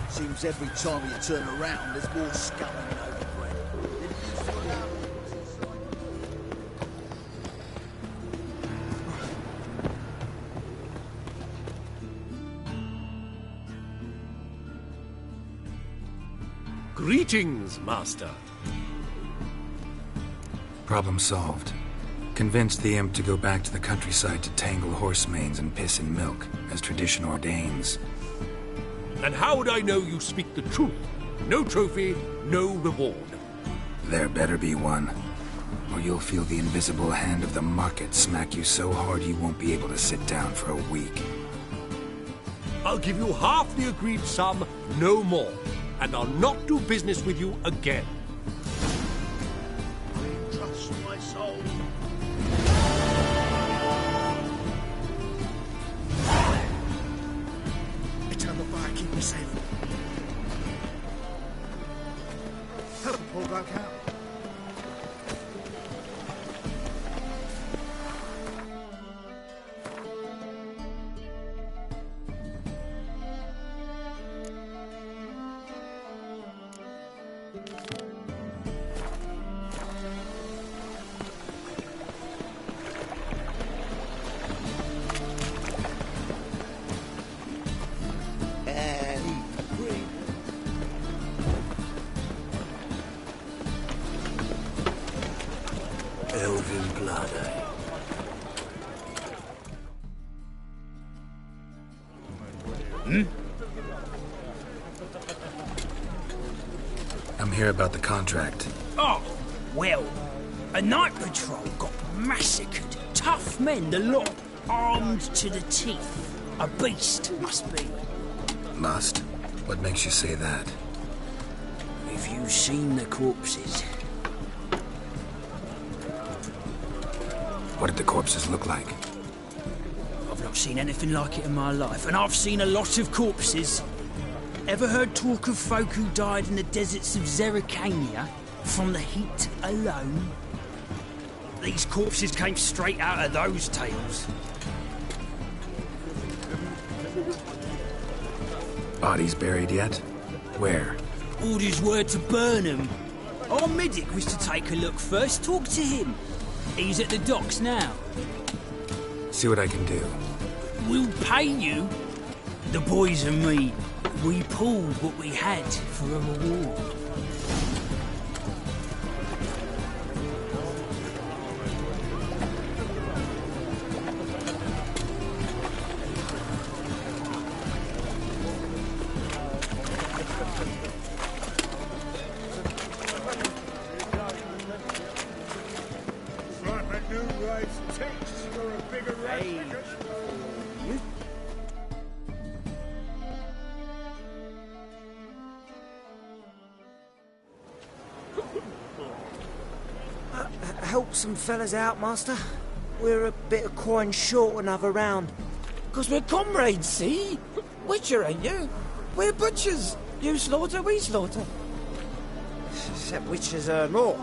Seems every time you turn around, there's more scum in Novigrad. Greetings, Master. Problem solved. Convinced the imp to go back to the countryside to tangle horse manes and piss in milk, as tradition ordains. And how would I know you speak the truth? No trophy, no reward. There better be one, or you'll feel the invisible hand of the market smack you so hard you won't be able to sit down for a week. I'll give you half the agreed sum, no more. And I'll not do business with you again. Trust my soul. Eternal Fire, keep me safe. his blood, eh? Hmm? I'm here about the contract. Oh, well, a night patrol got massacred. Tough men, the lot, armed to the teeth. A beast, must be. Must? What makes you say that? If you've seen the corpses. What did the corpses look like? I've not seen anything like it in my life, and I've seen a lot of corpses. Ever heard talk of folk who died in the deserts of Zerrikania from the heat alone? These corpses came straight out of those tales. Bodies buried yet? Where? Orders were to burn them. Our medic was to take a look first, talk to him. He's at the docks now. See what I can do. We'll pay you. The boys and me, we pulled what we had for a reward. Help some fellas out, Master. We're a bit of coin short another round. 'Cause we're comrades, see? Witcher, ain't you? We're butchers. You slaughter, we slaughter. Except witches earn more.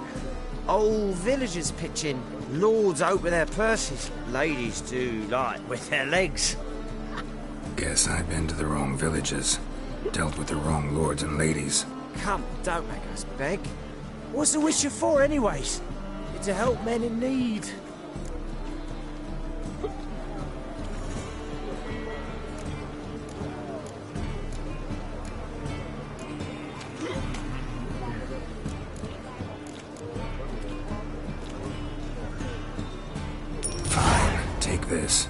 Old villagers pitch in. Lords open their purses. Ladies do like with their legs. Guess I've been to the wrong villages. Dealt with the wrong lords and ladies. Come, don't make us beg. What's the witcher for, anyways? To help men in need. Fine, take this.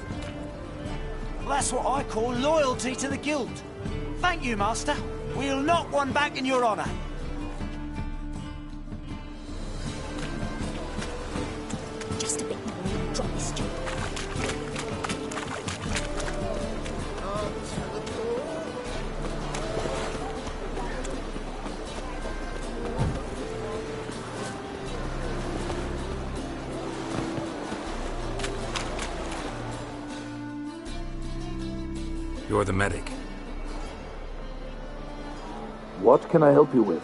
That's what I call loyalty to the guild. Thank you, Master. We'll knock one back in your honour. Just a bit more. Drop this job. You're the medic. What can I help you with?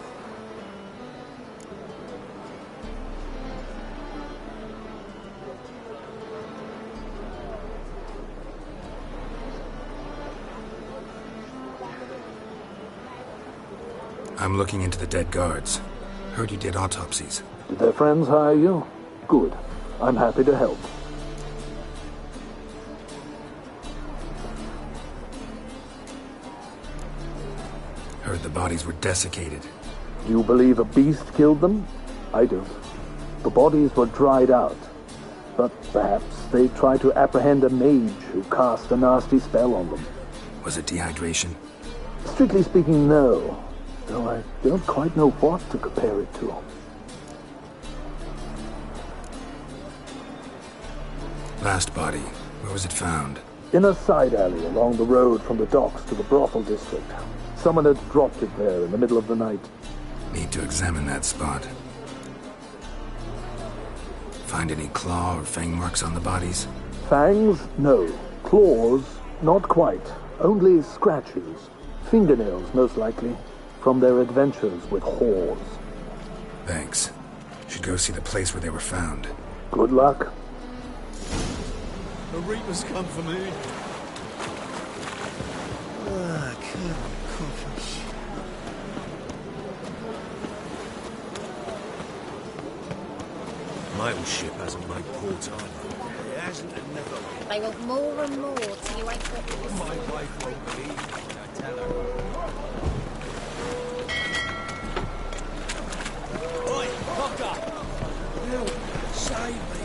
I'm looking into the dead guards. Heard you did autopsies. Did their friends hire you? Good. I'm happy to help. Heard the bodies were desiccated. Do you believe a beast killed them? I don't. The bodies were dried out. But perhaps they tried to apprehend a mage who cast a nasty spell on them. Was it dehydration? Strictly speaking, no. Though I don't quite know what to compare it to. Last body, where was it found? In a side alley along the road from the docks to the brothel district. Someone had dropped it there in the middle of the night. Need to examine that spot. Find any claw or fang marks on the bodies? Fangs? No. Claws? Not quite. Only scratches. Fingernails, most likely. From their adventures with whores. Thanks. Should go see the place where they were found. Good luck. The Reapers come for me. Mail ship hasn't made port either. It hasn't and never will. They want more and more till you ain't got this. My wife won't believe me, I tell her. Oi, fucker! Help! Save me!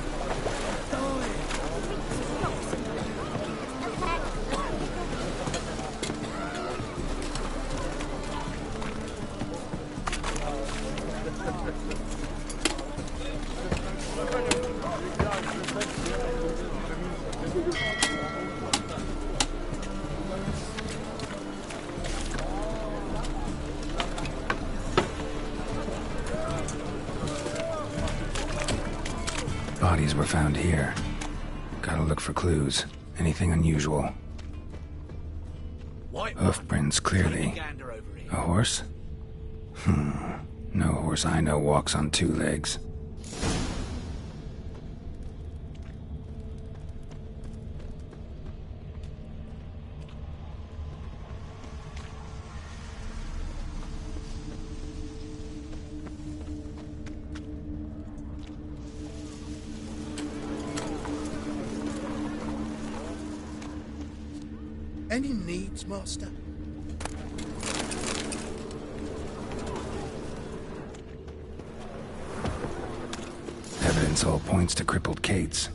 were found here. Gotta look for clues. Anything unusual. Hoof prints, clearly. A horse? No horse I know walks on two legs. Any needs, Master? Evidence all points to crippled Kate's.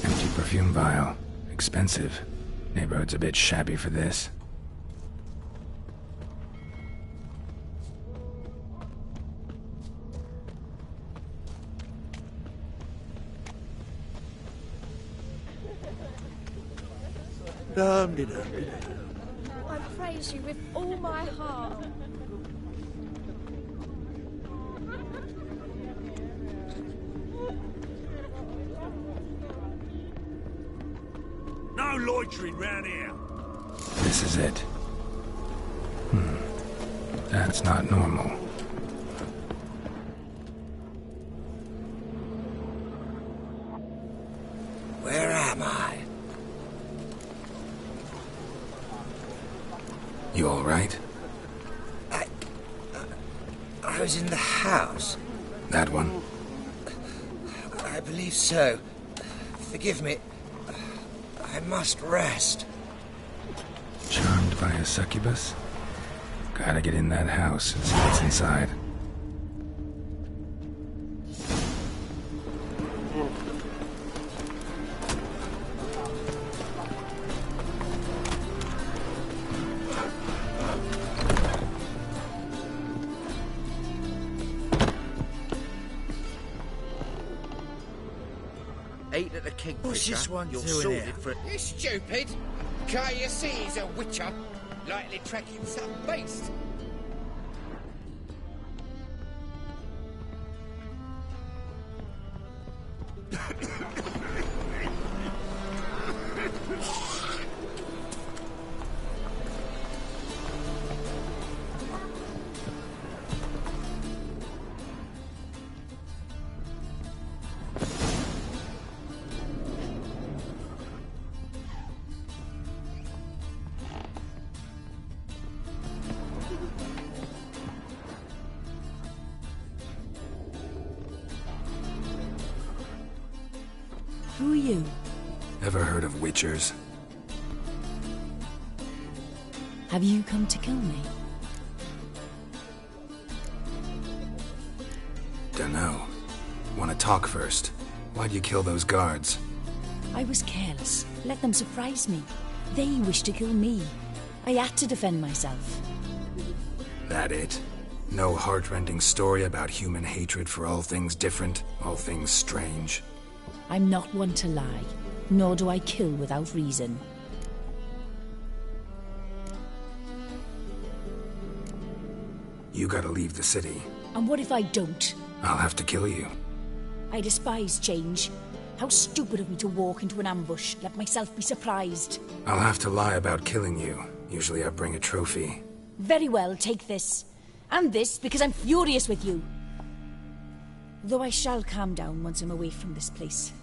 Empty perfume vial. Expensive. Neighborhood's a bit shabby for this. I praise you with all my heart. No loitering round here. This is it. That's not normal. Where am I? You all right? I was in the house. That one? I believe so. Forgive me. I must rest. Charmed by a succubus? Gotta get in that house and see what's inside. Eight at the Kingfisher. What's this one You're doing sorted here? for... You stupid! Can't you see he's a witcher? Likely tracking some beast. Who are you? Ever heard of witchers? Have you come to kill me? Dunno. Wanna talk first? Why'd you kill those guards? I was careless. Let them surprise me. They wished to kill me. I had to defend myself. That it? No heart-rending story about human hatred for all things different, all things strange? I'm not one to lie, nor do I kill without reason. You gotta leave the city. And what if I don't? I'll have to kill you. I despise change. How stupid of me to walk into an ambush, let myself be surprised. I'll have to lie about killing you. Usually I bring a trophy. Very well, take this. And this, because I'm furious with you. Though I shall calm down once I'm away from this place.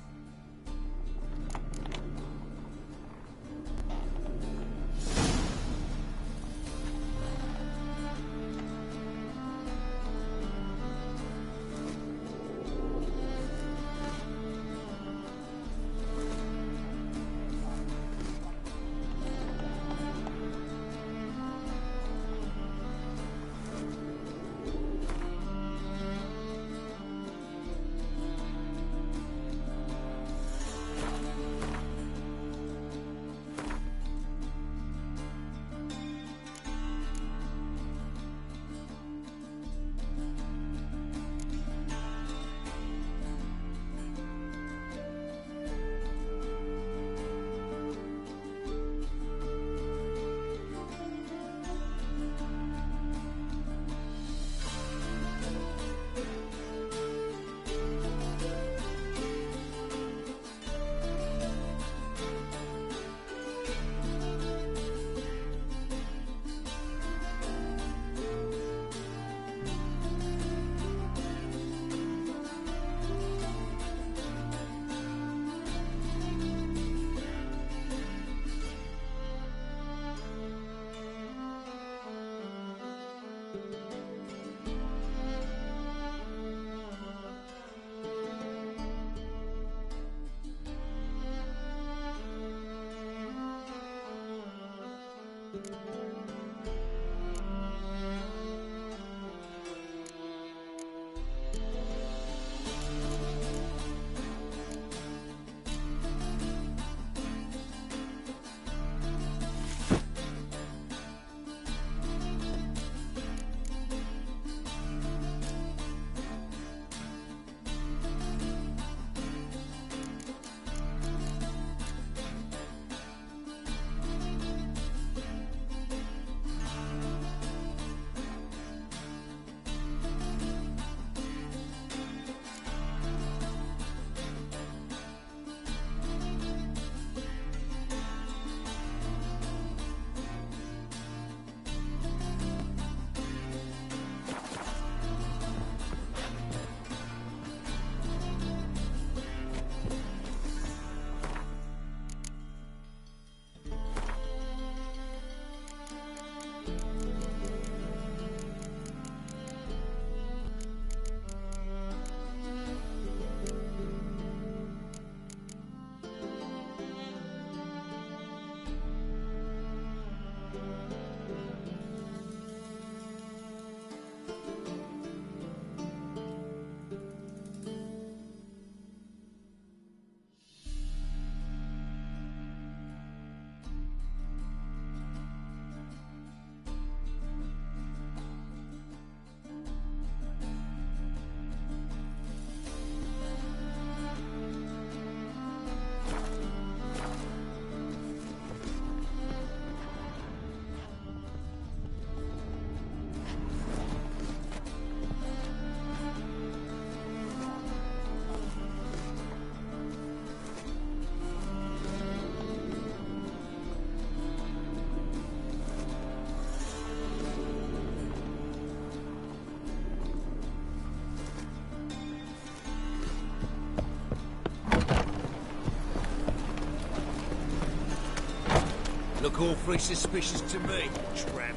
look awfully suspicious to me, tramp.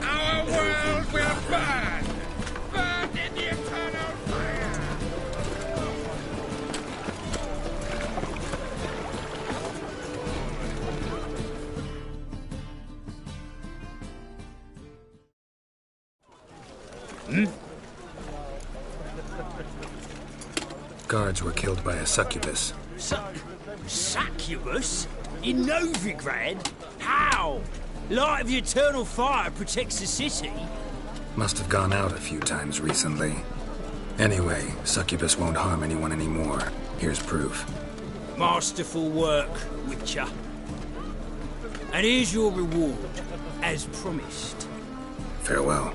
Our world will burn! Burn in the eternal fire! Guards were killed by a succubus. Succubus? In Novigrad? How? Light of the eternal fire protects the city. Must have gone out a few times recently. Anyway, succubus won't harm anyone anymore. Here's proof. Masterful work, Witcher. And here's your reward, as promised. Farewell.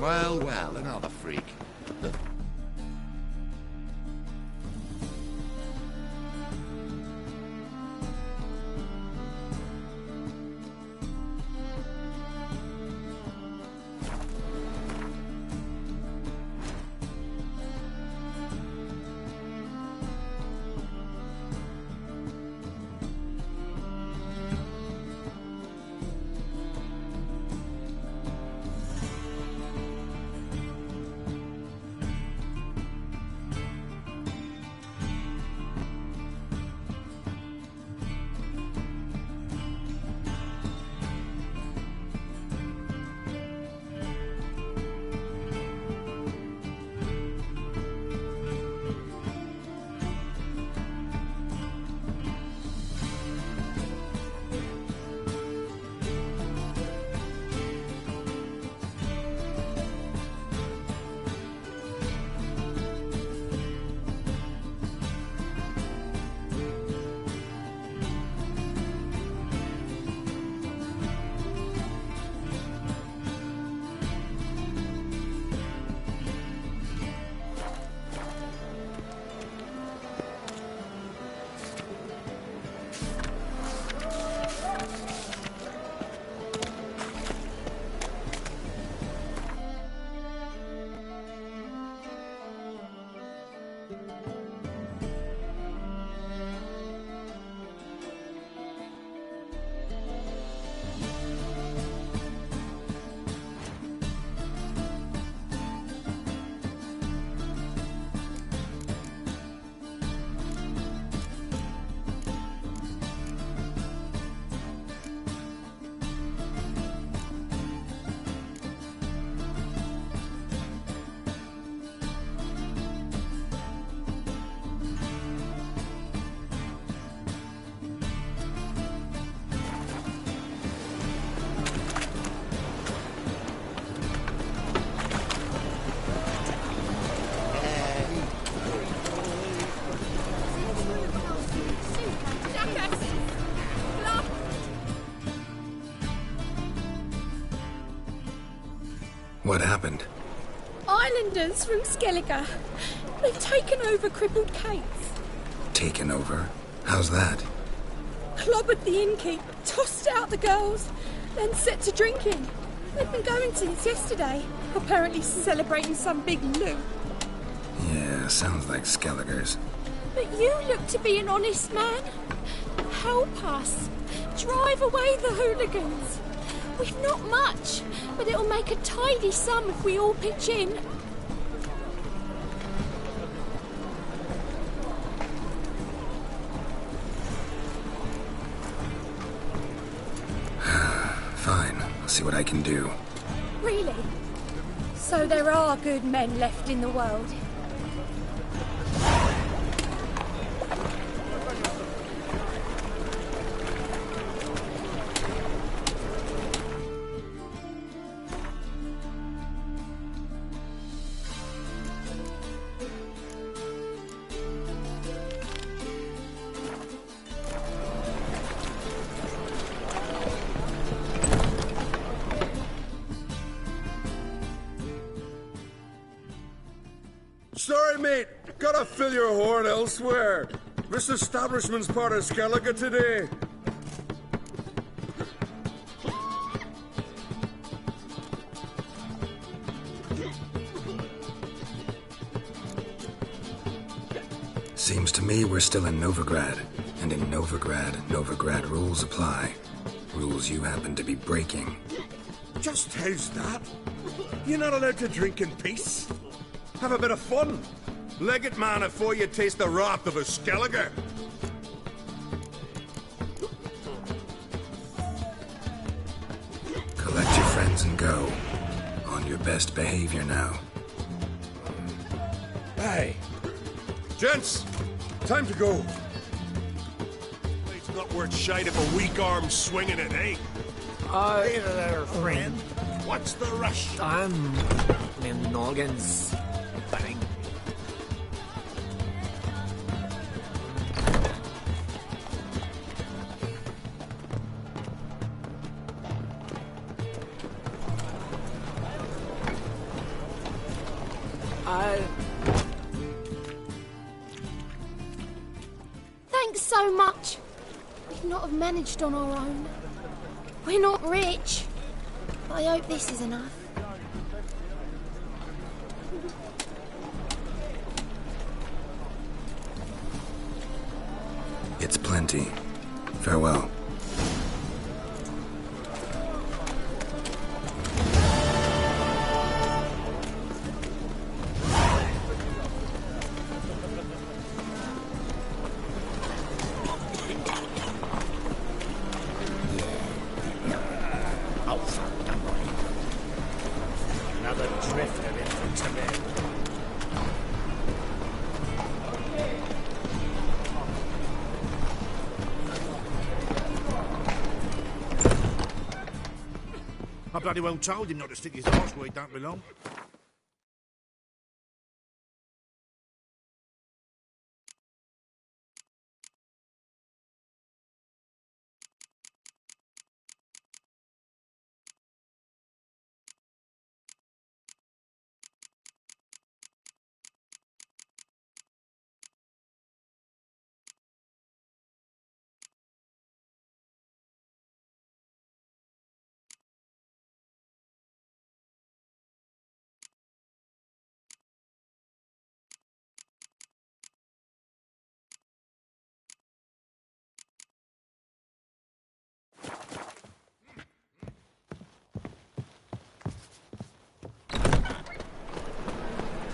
Well, well, another freak. What happened? Islanders from Glrrg. They've taken over crippled Kate's. Taken over? How's that? Clobbered the innkeep, tossed out the girls, then set to drinking. They've been going since yesterday, apparently celebrating some big loot. Yeah, sounds like Skelligers. But you look to be an honest man. Help us. Drive away the hooligans. We've not much, but it'll make a tidy sum if we all pitch in. Fine, I'll see what I can do. Really? So there are good men left in the world? Sorry, mate. Gotta fill your horn elsewhere. This establishment's part of Glrrg today. Seems to me we're still in Novigrad. And in Novigrad rules apply. Rules you happen to be breaking. Just how's that? You're not allowed to drink in peace? Have a bit of fun. Leg it, man, before you taste the wrath of a Glrrg. Collect your friends and go. On your best behavior now. Hey. Gents, time to go. It's not worth shite if a weak arm's swinging it, eh? Hey there, friend. What's the rush? I'm in Noggins. Bang. Thanks so much. We'd not have managed on our own. We're not rich. I hope this is enough. It's plenty. Farewell. Another drift of infantry. I bloody well told him not to stick his arse where he don't belong.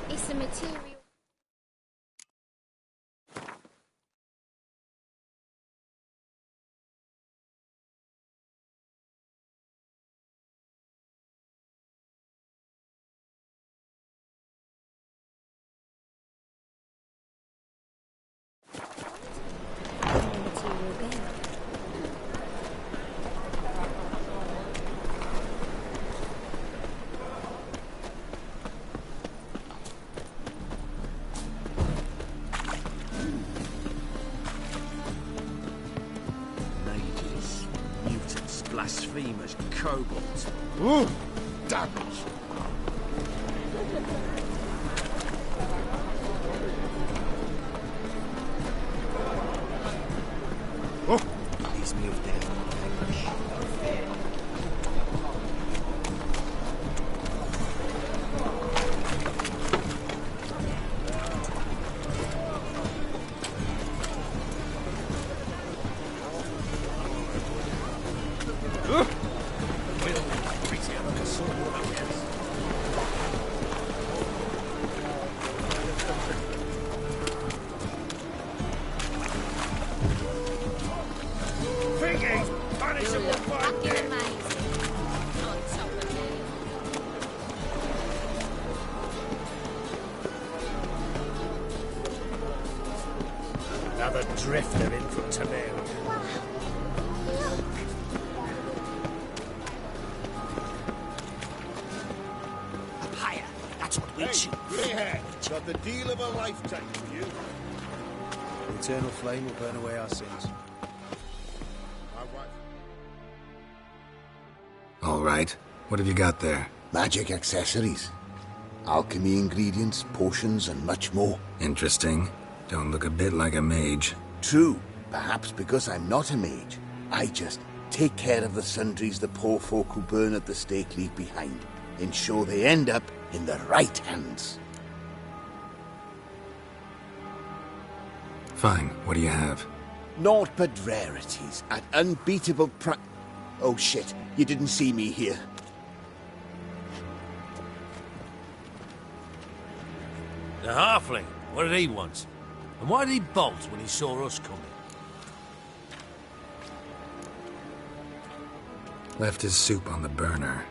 It's a material. Mages, mutants, blasphemers, kobolds. Ooh, devils. Leaves me of death. Another drifter in from Tiberium. Up higher. That's what we'll shoot. Greyhead, got the deal of a lifetime for you. The eternal flame will burn away our sins. All right. What have you got there? Magic accessories. Alchemy ingredients, potions, and much more. Interesting. Don't look a bit like a mage. True. Perhaps because I'm not a mage. I just take care of the sundries the poor folk who burn at the stake leave behind. Ensure they end up in the right hands. Fine. What do you have? Naught but rarities at unbeatable price. Oh shit, you didn't see me here. The halfling. What did he want? And why did he bolt when he saw us coming? Left his soup on the burner.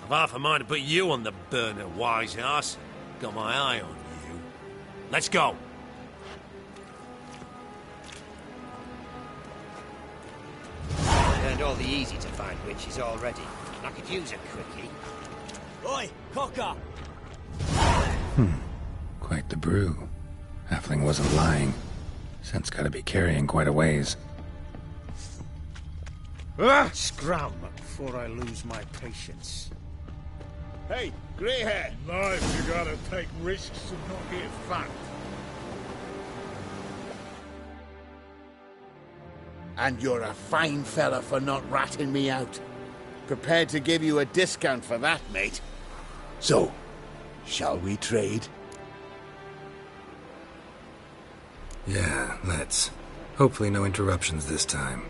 I've half a mind to put you on the burner, wise ass. Got my eye on you. Let's go. Learned all the easy-to-find witches already. I could use a quickie. Oi, cocker! Quite the brew. Halfling wasn't lying. Scent's gotta be carrying quite a ways. Scram before I lose my patience. Hey, Greyhead! In life, you gotta take risks and not get fat. And you're a fine fella for not ratting me out. Prepared to give you a discount for that, mate. So, shall we trade? Yeah, let's. Hopefully no interruptions this time.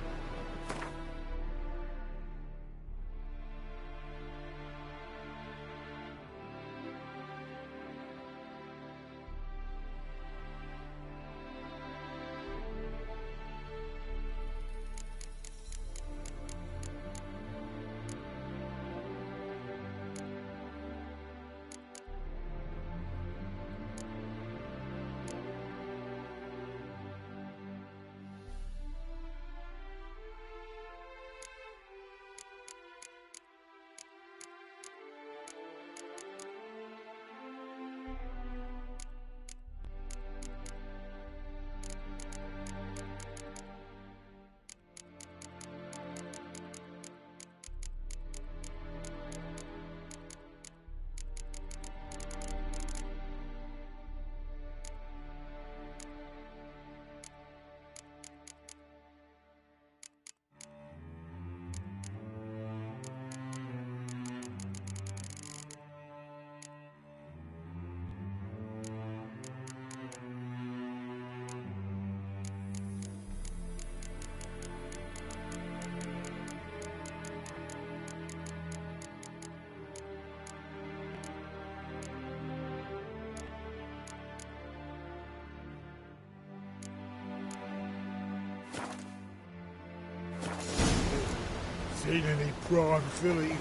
Seen any prime fillies?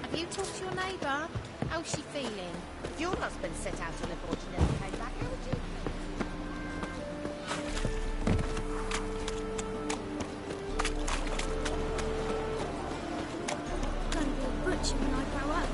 Have you talked to your neighbour? How's she feeling? If your husband set out on a board and never came back, how would you? Gonna be a butcher when I grow up.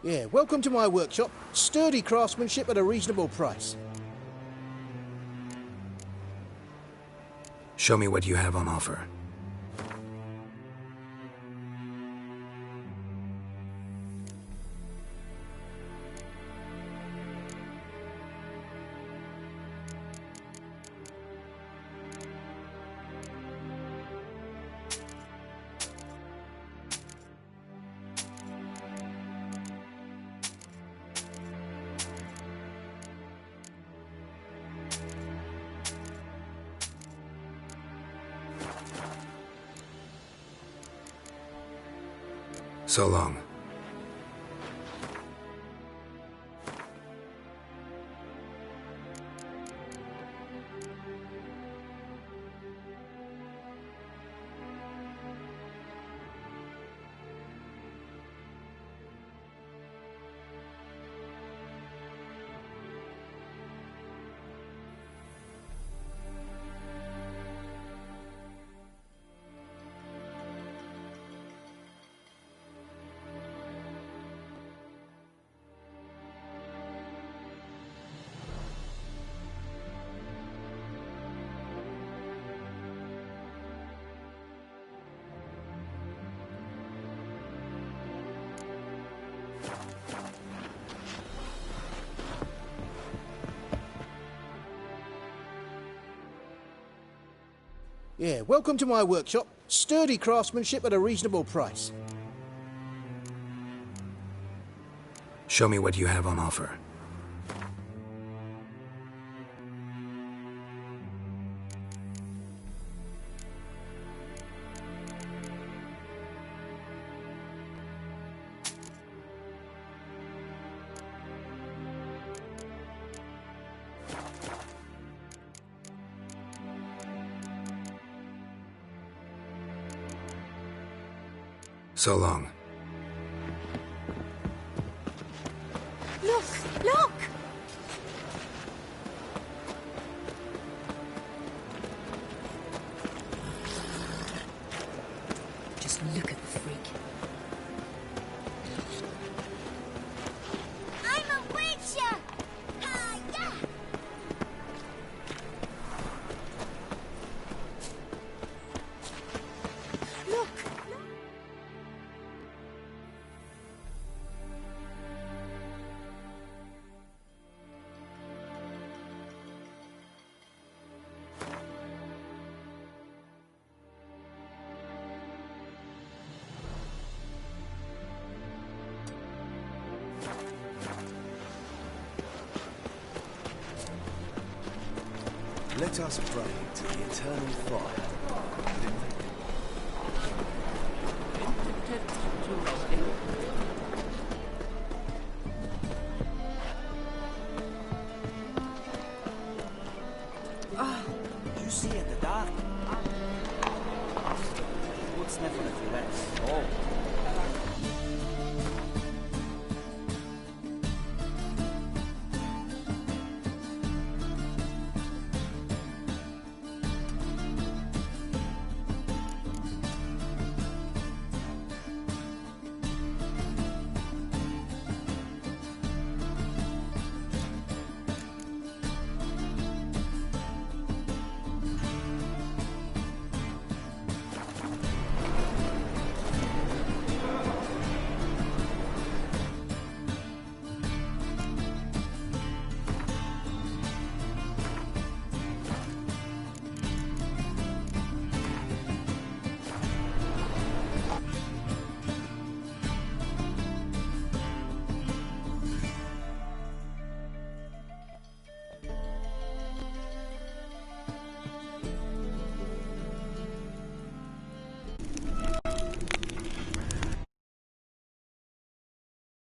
Yeah, welcome to my workshop. Sturdy craftsmanship at a reasonable price. Show me what you have on offer. So long. Yeah, welcome to my workshop. Sturdy craftsmanship at a reasonable price. Show me what you have on offer. So long. Look! Look! Just look at the freak. I'm a witcher! Yeah! Look! Let us pray to the eternal fire